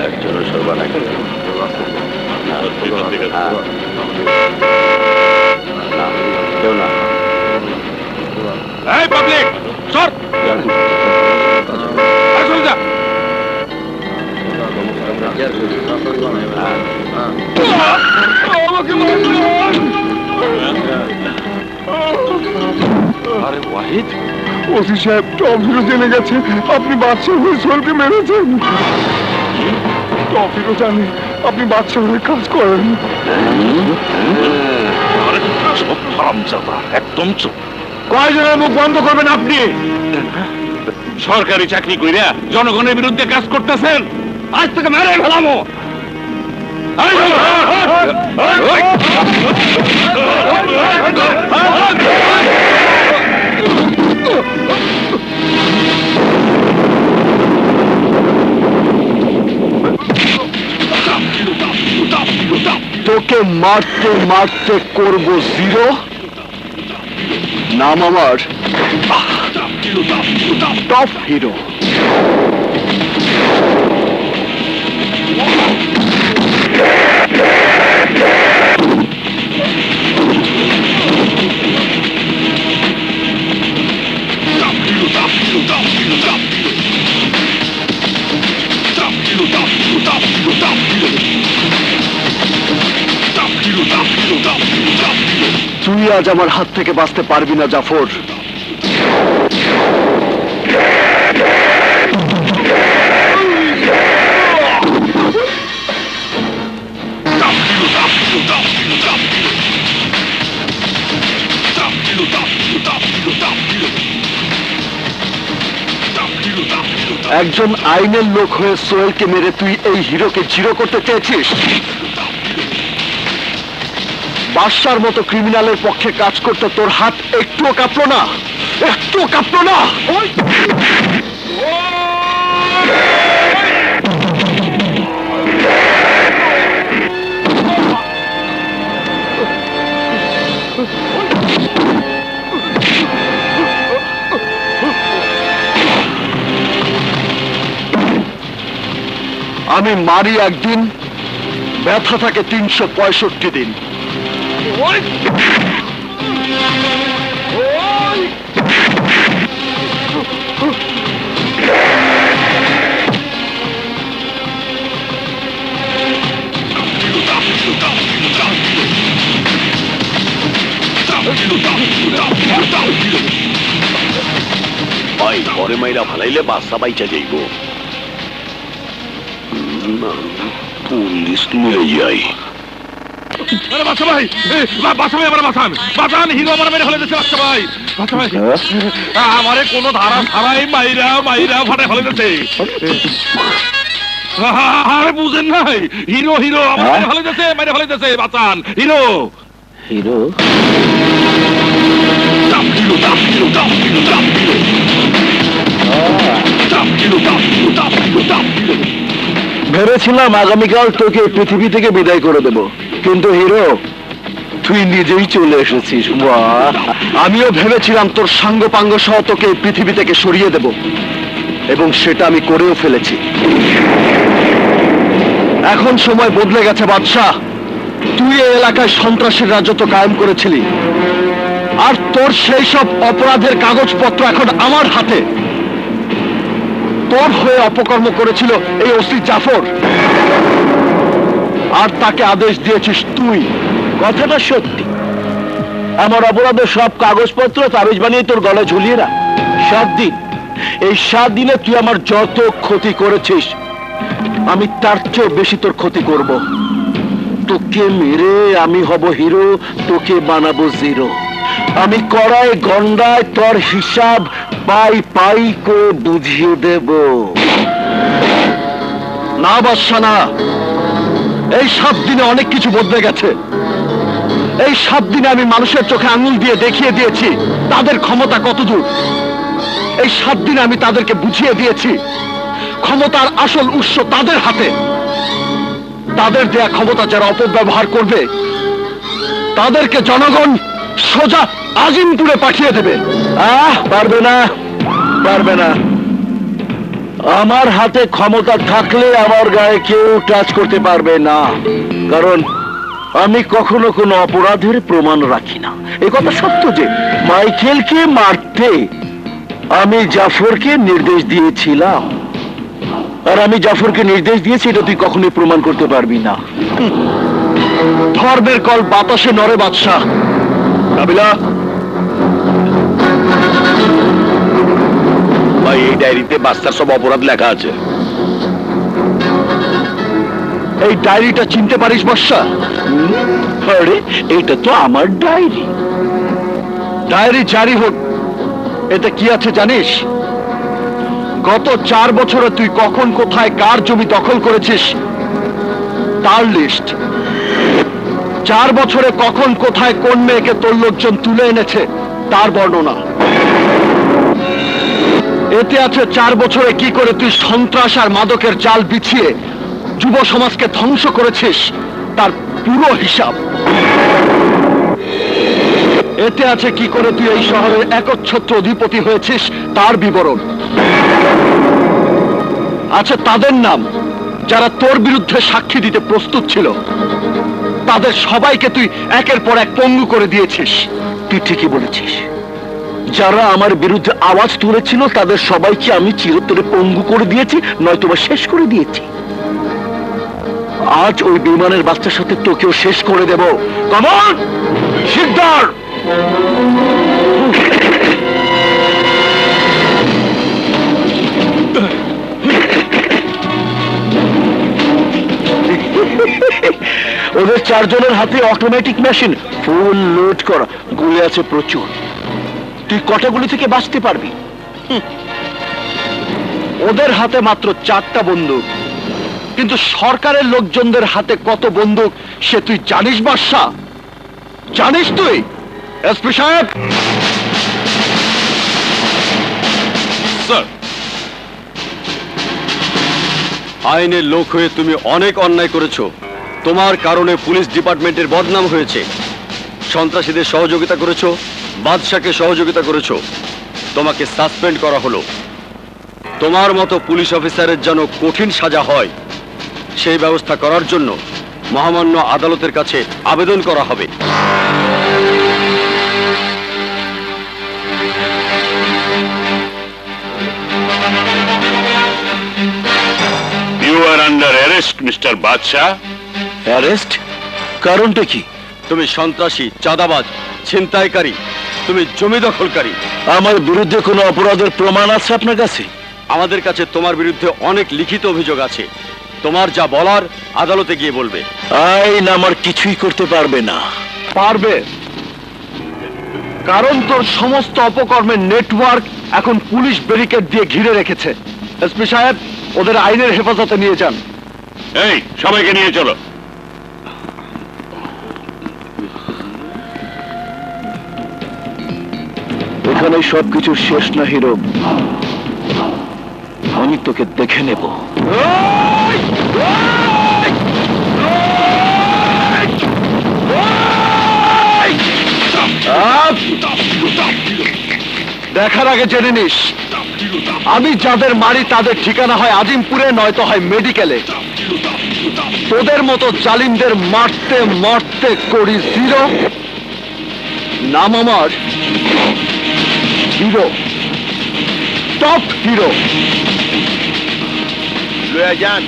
একজনের সর্বানা কেউ না এই পাবলিক সর আসুন যা আরে ওয়াহিদ, ওসি সাহেব টফিরও জেনে গেছে আপনি বাদশাহ হয়ে সোহেলকে মেরেছেন। টফিরও জানে আপনি বাদশাহ হয়ে কাজ করেন। সব হারামজাদা, একদম চুপ। কয়জনের মুখ বন্ধ করবেন আপনি? সরকারি চাকরি কইরা জনগণের বিরুদ্ধে কাজ করতেছেন, আজ থেকে মেরে ফেলামো। তোকে মারতে মারতে করব জিরো। নাম আমার টপ হিরো। তুই আজ আমার হাত থেকে বাঁচতে পারবি না জাফর। একজন আইনের লোক হয়ে সোহেলকে মেরে তুই এই হিরোকে জিরো করতে চেয়েছিস? বাদশার মতো ক্রিমিনালের পক্ষে কাজ করতে তোর হাত একটুও কাঁপলো না? একটুও কাঁপলো না? আমি মারি একদিন, ব্যথা থাকে 365 দিন। ভাই ঘরে মাইরা ফালাইলে বাচ্চা বাইচা যাইব। পুলিশ নিয়ে যাই। আরে বাচ্চা ভাই, বাচ্চা ভাই, আমার বাঁচান, বাঁচান, হিরো আমার মেরে ফেলে দিচ্ছে। বাচ্চা ভাই, বাচ্চা ভাই, আমারে কোনো ধারা ছাড়াই মাইরা মাইরা ফাটে ফেলে দিচ্ছে। আরে বুঝেন নাই, হিরো হিরো আমার মেরে ফেলে দিচ্ছে, মেরে ফেলে দিচ্ছে। বাঁচান, হিরো হিরো। ভেবেছিলাম আগামীকাল তোকে পৃথিবী থেকে বিদায় করে দেব, কিন্তু হিরো তুই নিজেই চলে এসেছিস। বাহ! আমিও ভেবেছিলাম তোর সাঙ্গপাঙ্গ সহ তোকে পৃথিবী থেকে সরিয়ে দেব, এবং সেটা আমি করেও ফেলেছি। এখন সময় বদলে গেছে বাদশাহ। তুই এই এলাকায় সন্ত্রাসের রাজত্ব কায়েম করেছিলি, আর তোর সেই সব অপরাধের কাগজপত্র এখন আমার হাতে। তোর হয়ে অপকর্ম করেছিল এই ওসি জাফর, আর তাকে আদেশ দিয়েছিস তুই। কথাটা সত্যি। আমার অপরাধের সব কাগজপত্র তাবিজ বানিয়ে তোর গলায় ঝুলিয়ে রাখ। 7 দিন, এই 7 দিনে তুই আমার যত ক্ষতি করেছিস, আমি তার চেয়েও বেশি তোর ক্ষতি করব। তোকে মেরে আমি হব হিরো, তোকে বানাবো জিরো। আমি কড়াই গন্ডায় তোর হিসাব পাই পাই করে বুঝিয়ে দেব। না বাদশা না, এই 7 দিনে অনেক কিছু বদলে গেছে। এই 7 দিনে আমি মানুষের চোখে আঙুল দিয়ে দেখিয়ে দিয়েছি তাদের ক্ষমতা কতদূর। এই 7 দিনে আমি তাদেরকে বুঝিয়ে দিয়েছি ক্ষমতার আসল উৎস তাদের হাতে। তাদের দেয়া ক্ষমতা যারা অপব্যবহার করবে তাদেরকে জনগণ সোজা আজিমপুরে পাঠিয়ে দেবে। পারবে না, পারবে না। আমার হাতে ক্ষমতা থাকলে আমার গায়ে কেউ টাচ করতে পারবে না, কারণ আমি কখনো কোনো অপরাধের প্রমাণ রাখি না। এ কথা সত্য যে মাইকেলকে মারতে আমি জাফরকে নির্দেশ দিয়েছিলাম, আর আমি জাফরকে নির্দেশ দিয়েছি এটা তুই কখনোই প্রমাণ করতে পারবি না। ধর্মের কল বাতাসে নরে বাদশাহ। কাবিলা, ভাই এই ডায়েরিতে বাচ্চার সব অপরাধ লেখা আছে। এই ডায়েরিটা চিনতে পারিস বর্ষা? আরে এটা তো আমার ডায়েরি। ডায়েরি জারি হোক, এতে কি আছে জানিস? গত 4 বছরে তুই কখন কোথায় কার জমি দখল করেছিস তার লিস্ট। 4 বছরে কখন কোথায় কোন মেয়েকে তোর লোকজন তুলে এনেছে তার বর্ণনা। এতে আছে 4 বছরে কি করে তুই সন্ত্রাস আর মাদকের জাল বিছিয়ে যুব সমাজকে ধ্বংস করেছিস তার পুরো হিসাব। এতে আছে কি করে তুই এই শহরের একচ্ছত্র অধিপতি হয়েছিস তার বিবরণ। আছে তাদের নাম যারা তোর বিরুদ্ধে সাক্ষী দিতে প্রস্তুত ছিল। তাদের সবাইকে তুই একের পর এক পঙ্গু করে দিয়েছিস। তুই ঠিকই বলেছিস, যারা আমার বিরুদ্ধে আওয়াজ তুলেছিল তাদের সবাইকে আমি চিরতরে পঙ্গু করে দিয়েছি, নয়তোবা শেষ করে দিয়েছি। আজ ওই বিমানের বাচ্চার সাথে তোকেও শেষ করে দেব। কমন শিকদার। ওদের 4 জনের হাতে অটোমেটিক মেশিন, ফুল লোড করা, গুলি আছে প্রচুর। তুই কটা গুলি থেকে বাঁচতে পারবি? ওদের হাতে মাত্র 4টা বন্দুক, কিন্তু সরকারের লোকজনদের হাতে কত বন্দুক সে তুই জানিস বাদশা? জানিস তুই? এসপি সাহেব। স্যার, আইনের লোক হয়ে তুমি অনেক অন্যায় করেছো। তোমার কারণে পুলিশ ডিপার্টমেন্টের বদনাম হয়েছে। সন্ত্রাসীদের সহযোগিতা করেছো, বাদশাকে সহযোগিতা করেছো, তোমাকে সাসপেন্ড করা হলো। তোমার মতো পুলিশ অফিসারের যেন কঠিন সাজা হয় সেই ব্যবস্থা করার জন্য মহামান্য আদালতের কাছে আবেদন করা হবে। You are under arrest mister Badshah. Arrest? কারণটা কি? তুমি সন্ত্রাসী, চাঁদাবাজ, ছিনতাইকারী, তুমি জমি দখলকারী। আমার বিরুদ্ধে কোনো অপরাধের প্রমাণ আছে আপনার কাছে? আমাদের কাছে তোমার বিরুদ্ধে অনেক লিখিত অভিযোগ আছে। তোমার যা বলার আদালতে গিয়ে বলবে। আইন আমার কিছুই করতে পারবে না। পারবে, কারণ তোর সমস্ত অপকর্মের নেটওয়ার্ক এখন পুলিশ ব্যারিকেড দিয়ে ঘিরে রেখেছে। এসপি সাহেব, ওদের আইনের হেফাজতে নিয়ে যান। এই সবাইকে নিয়ে চলো। এখানে সবকিছু শেষ না হিরো, আমি তোকে দেখে নেব। দেখার আগে জেনে নিস, আমি যাদের মারি তাদের ঠিকানা হয় আজিমপুরে, নয়তো হয় মেডিকেলে। তোদের মতো জালিমদের মারতে মারতে করি জিরো। নাম আমার হিরো, টপ হিরো। লয়ে যান,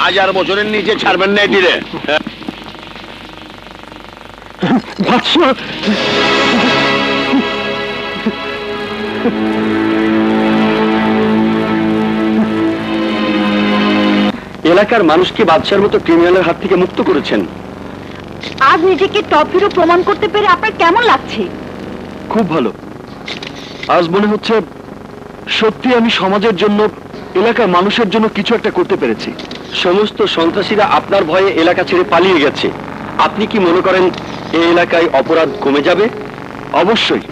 1000 বছরের নিচে ছাড়বেন না দিলে। এলাকার মানুষকে বাদশার মতো ক্রিমিনালের হাত থেকে মুক্ত করেছেন। আজ নিজেকে টপ হিরো প্রমাণ করতে পেরে আপনার কেমন লাগছে? খুব ভালো। আজ মনে হচ্ছে সত্যি আমি সমাজের জন্য, এলাকার মানুষের জন্য কিছু একটা করতে পেরেছি। সমস্ত সন্ত্রাসীরা আপনার ভয়ে এলাকা ছেড়ে পালিয়ে গেছে। আপনি কি মনে করেন এই এলাকায় অপরাধ কমে যাবে? অবশ্যই।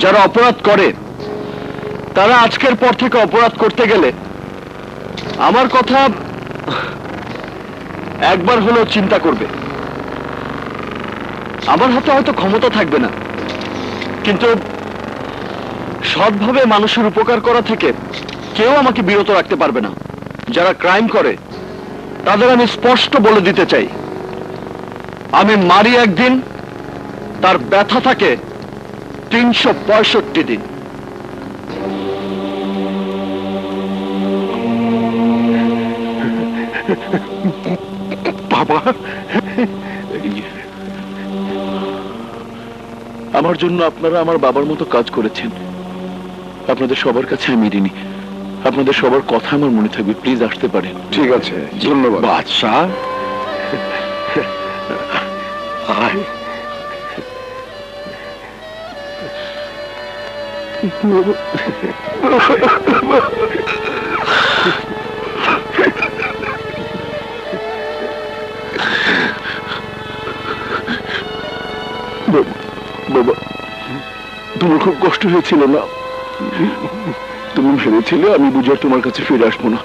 যারা অপরাধ করে তারা আজকের পর থেকে অপরাধ করতে গেলে আমার কথা একবার হলেও চিন্তা করবে। আমার হাতে হয়তো ক্ষমতা থাকবে না, কিন্তু সৎভাবে মানুষের উপকার করা থেকে কেউ আমাকে বিরত রাখতে পারবে না। যারা ক্রাইম করে তাদের আমি স্পষ্ট বলে দিতে চাই, আমি মারি একদিন, তার ব্যথা থাকে 365 দিন। বাবা, আমার জন্য আপনারা আমার বাবার মতো কাজ করেছেন। আপনাদের সবার কাছে আমি ঋণী। আপনাদের সবার কথা আমার মনে থাকবে। প্লিজ আসতে পারেন। ঠিক আছে, ধন্যবাদ। বাদশাহ, আয়। বাবা, তোমার খুব কষ্ট হয়েছিল না? তুমি ভেবেছিলে আমি বুঝে আর তোমার কাছে ফিরে আসবো না।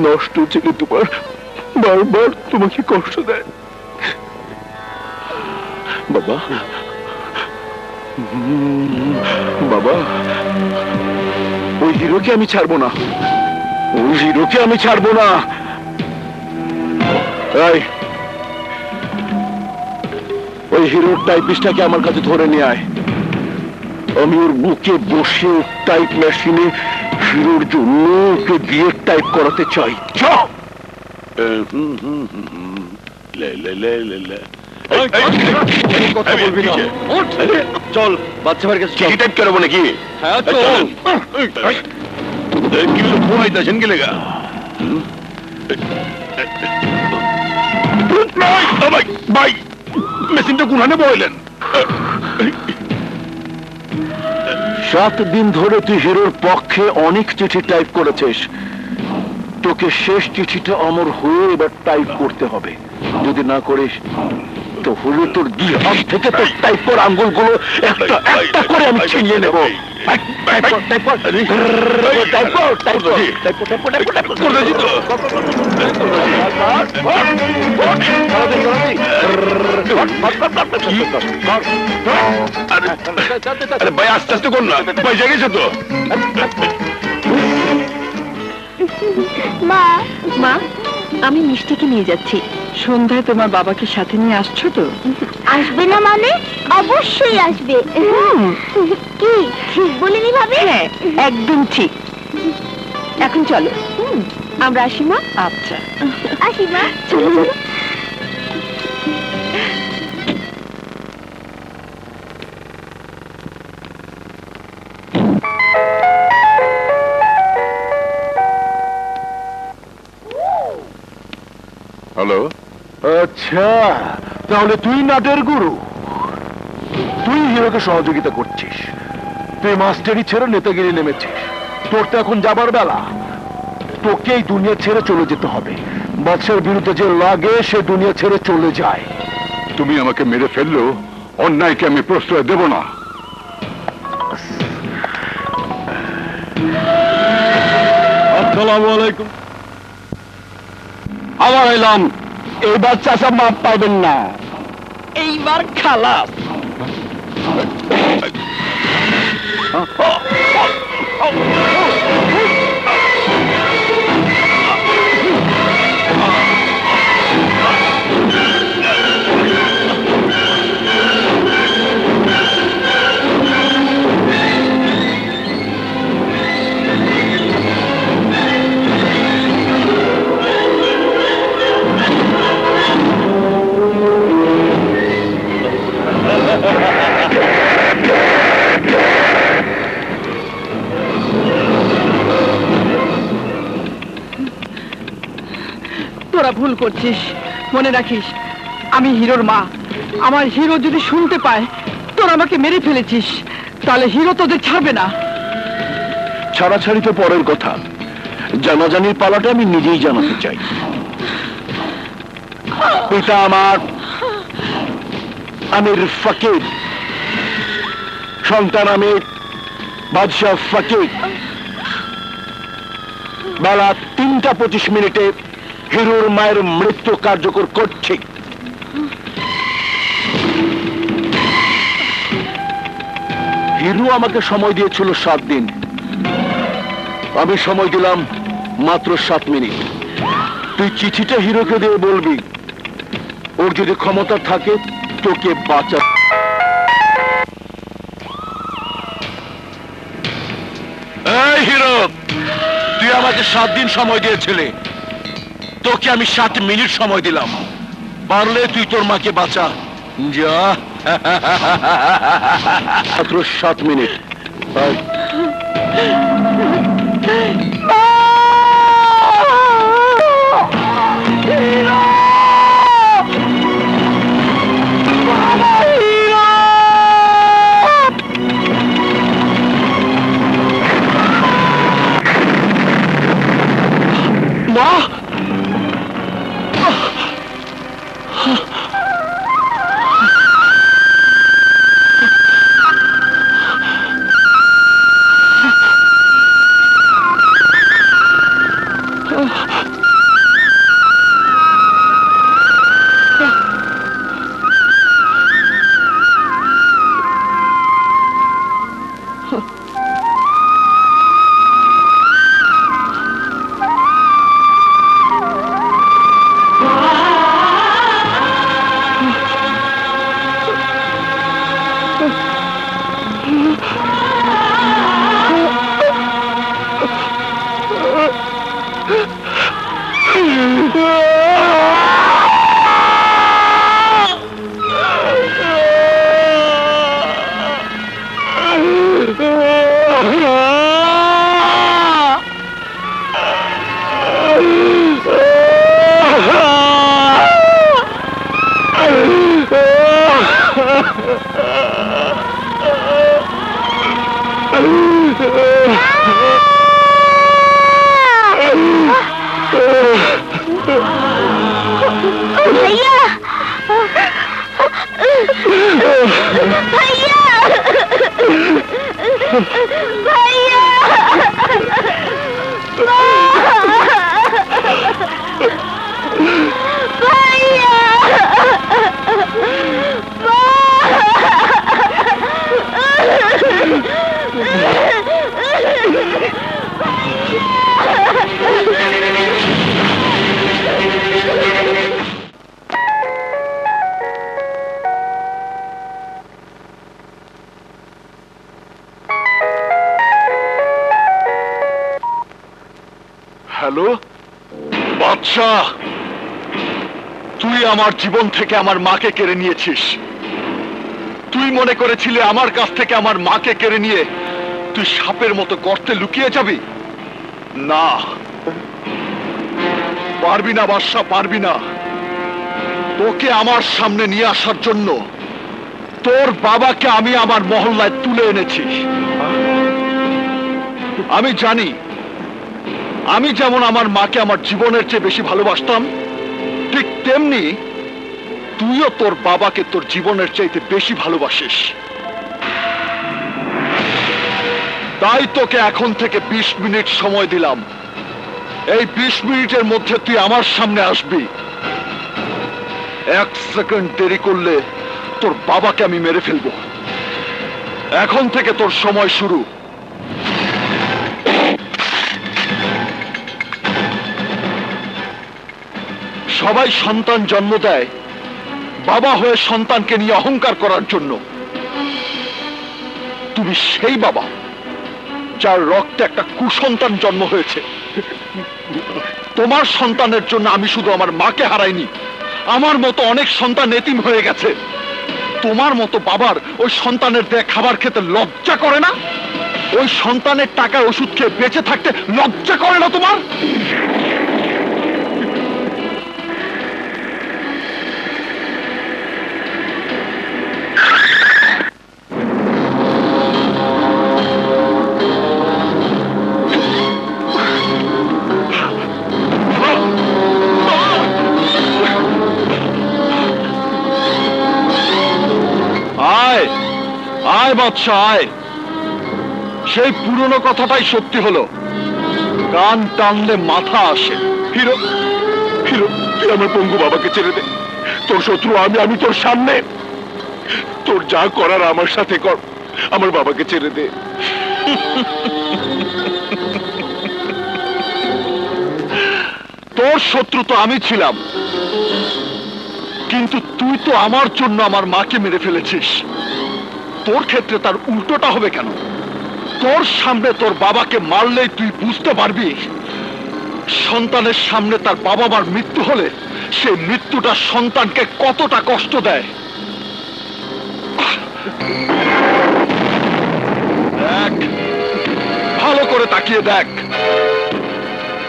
নষ্ট ছেলে তোমার বারবার তোমাকে কষ্ট দেয়। বাবা, বাবা, ওই হিরোকে আমি ছাড়বো না। ওই হিরোকে আমি ছাড়বো না। এই, ওই হিরোর টাইপিস্টটাকে আমার কাছে ধরে নিয়ে আয়। আমি ওর বুকে বসে টাইপ মেশিনে হিরোর জন্য ওকে দিয়ে টাইপ করাতে চাই। চল। কথা বলবি না। চল বাচ্চা ভাইয়ের কাছে চল। কি টাইপ করবো নাকি? হ্যাঁ চল। কি ফোন আইতাছেন কি লেগা? ভাই ভাই, মেশিনটা কোনখানে বইলেন? 7 দিন ধরে তুই হিরোর পক্ষে অনেক চিঠি টাইপ করেছিস। তোকে শেষ চিঠিটা অমর হয়ে এবার টাইপ করতে হবে। যদি না করিস তো হলে তোর 2 হাত থেকে তোর টাইপ করা আঙ্গুলগুলো একটা একটা করে আমি ছিনিয়ে নেব। আরে ভাই, আস্তে আস্তে কর না, পয়সা গেছে তো। মা, মা, আমি মিষ্টিকে নিয়ে যাচ্ছি। সন্ধ্যায় তোমার বাবাকে সাথে নিয়ে আসছো তো? আসবে না মানে? অবশ্যই আসবে। কি ঠিক বলিনি ভাবি? হ্যাঁ, একদম ঠিক। এখন চলো, আমরা আসি মা। আচ্ছা, আসি মা। চলো। হ্যালো, আচ্ছা, তাহলে তুই নাটের গুরু। তুই হিরোকে সহযোগিতা করছিস। তুই মাস্টারি ছেড়ে নেতাগিরি নেমেছিস। তোর তো এখন যাবার বেলা। তোকে এই দুনিয়া ছেড়ে চলে যেতে হবে। বাদশার বিরুদ্ধে যে লাগে সে দুনিয়া ছেড়ে চলে যায়। তুমি আমাকে মেরে ফেললেও অন্যায়কে আমি প্রশ্রয় দেব না। আসসালামু আলাইকুম। আবার এলাম। এইবার চাচা মাপ পাবেন না। এইবার খালাস। তোরা ভুল করছিস। মনে রাখিস, আমি হিরোর মা। আমার হিরো যদি শুনতে পায় তোরা আমাকে মেরে ফেলেছিস, তাহলে হিরো তোদের ছাড়বে না। ছাড়াছাড়ি তো পরের কথা। জানাজানির পালাটা আমি নিজেই জানাতে চাই। পিতা আমার আমির ফকির, সন্তান আমির বাদশাহ ফকির। বেলা 3:25 হিরুর মায়ের মৃত্যু কার্যকর করছি। হিরু আমাকে সময় দিয়েছিল 7 দিন, আমি সময় দিলাম মাত্র 7 মিনিট। তুই চিঠিটা হিরোকে দিয়ে বলবি, ওর যদি ক্ষমতা থাকে তোকে বাঁচা। এই হিরো, তুই আমাকে 7 দিন সময় দিয়েছিলি, তোকে আমি 7 মিনিট সময় দিলাম। পারলে তুই তোর মাকে বাঁচা। যা। মাত্র 7 মিনিট। আয়। মা, भैया भैया হ্যালো বাদশাহ, তুই আমার জীবন থেকে আমার মাকে কেড়ে নিয়েছিস। তুই মনে করেছিলি আমার কাছ থেকে আমার মাকে কেড়ে নিয়ে তুই সাপের মতো গর্তে লুকিয়ে যাবি? না, পারবি না বাদশাহ, পারবি না। তোকে আমার সামনে নিয়ে আসার জন্য তোর বাবাকে আমি আমার মহল্লায় তুলে এনেছি। আমি জানি আমি যেমন আমার মাকে আমার জীবনের চেয়ে বেশি ভালোবাসতাম, ঠিক তেমনি তুইও তোর বাবাকে তোর জীবনের চাইতে বেশি ভালোবাসিস। তাই তোকে এখন থেকে 20 মিনিট সময় দিলাম। এই 20 মিনিটের মধ্যে তুই আমার সামনে আসবি। 1 সেকেন্ড দেরি করলে তোর বাবাকে আমি মেরে ফেলবো। এখন থেকে তোর সময় শুরু। সবাই সন্তান জন্ম দেয় বাবা হয়ে সন্তানকে নিয়ে অহংকার করার জন্য। তুমি সেই বাবা যার রক্তে একটা কুসন্তান জন্ম হয়েছে। তোমার সন্তানের জন্য আমি শুধু আমার মাকে হারাইনি, আমার মতো অনেক সন্তান এতিম হয়ে গেছে। তোমার মতো বাবার ওই সন্তানের দেয়া খাবার খেতে লজ্জা করে না? ওই সন্তানের টাকায় ওষুধ খেয়ে বেঁচে থাকতে লজ্জা করে না তোমার? আয় বাদশা আয়, সেই পুরনো কথাটাই সত্যি হলো, কান টানলে মাথা আসে। হিরো হিরো, তুই আমার পঙ্গু বাবাকে ছেড়ে দে। তোর শত্রু আমি, আমি তোর সামনে। তোর যা করার আমার সাথে কর, আমার বাবাকে ছেড়ে দে। তোর শত্রু তো আমি ছিলাম, কিন্তু তুই তো আমার জন্য আমার মাকে মেরে ফেলেছিস। তোর ক্ষেত্রে তার উল্টোটা হবে কেন? তোর সামনে তোর বাবাকে মারলেই তুই বুঝতে পারবি সন্তানের সামনে তার বাবা মার মৃত্যু হলে সে মৃত্যুটা সন্তানকে কতটা কষ্ট দেয়। দেখ, ভালো করে তাকিয়ে দেখ,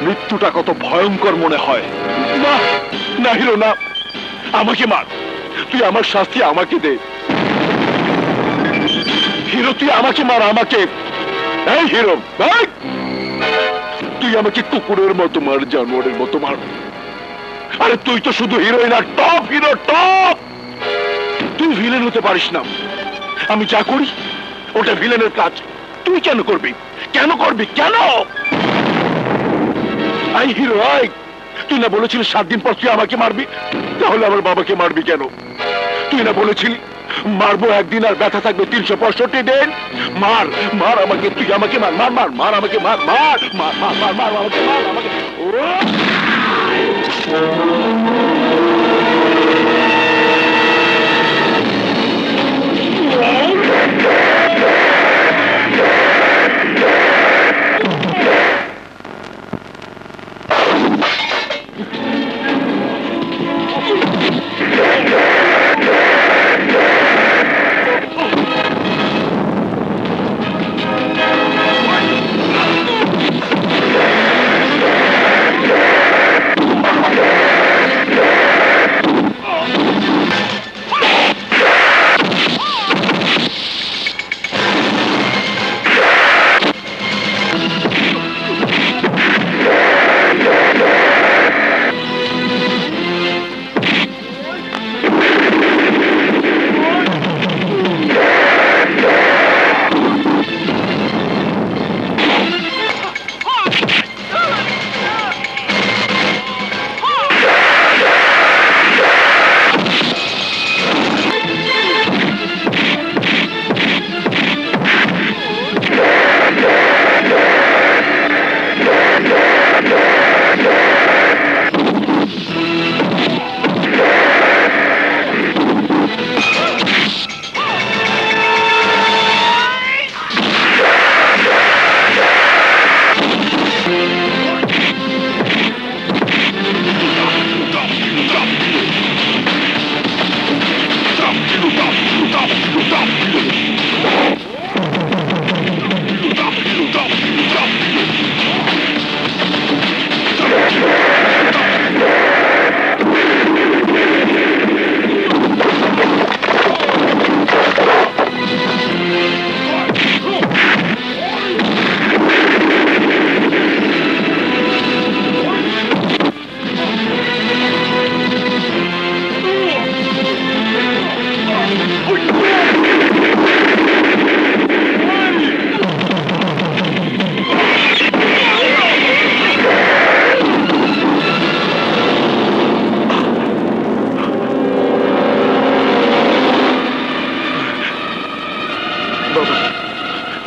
মৃত্যুটা কত ভয়ঙ্কর মনে হয়। না না হিরো না, আমাকে মার, তুই আমার শাস্তি আমাকে দে। হিরো তুই আমাকে মার, আমাকে। এই হিরো ভাই, তুই আমাকে কুকুরের মতো মার, জানোয়ারের মতো মার। আরে তুই তো শুধু হিরোই না, টপ হিরো, টপ। তুই ভিলেন হতে পারিস না। আমি যা করি ওটা ভিলেনের কাজ, তুই কেন করবি? কেন করবি কেন? আই হিরো আই, তুই না বলেছিলি 7 দিন পর তুই আমাকে মারবি, তাহলে আমার বাবাকে মারবি কেন? তুই না বলেছিলি মারবো একদিন আর ব্যথা থাকবে 365 দিন? মার মার আমাকে, তুই আমাকে মার, মার মার মার আমাকে, মার মার মার মার মার মার আমাকে, মার আমাকে।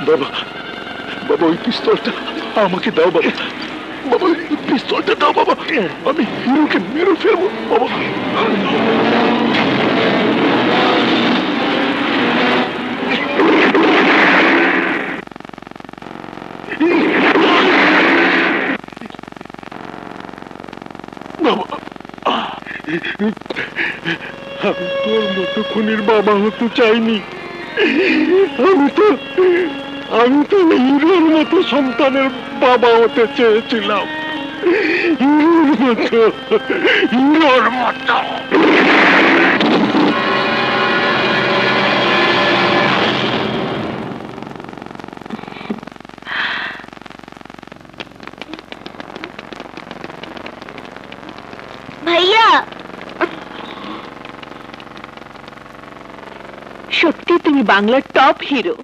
বাবা বাবা, ওই পিস্তলটা আমাকে দাও বাবা। বাবা ওই পিস্তলটা দাও বাবা, আমি হিরোকে মেরে ফেলবো বাবা। বাবা, আমি তোর মতো খুনির বাবা হতে চাইনি। আমি তো হিরোর মতো সন্তানের বাবা হতে চেয়েছিলাম। হিরোর মতো। ভাইয়া সত্যি তুমি বাংলার টপ হিরো।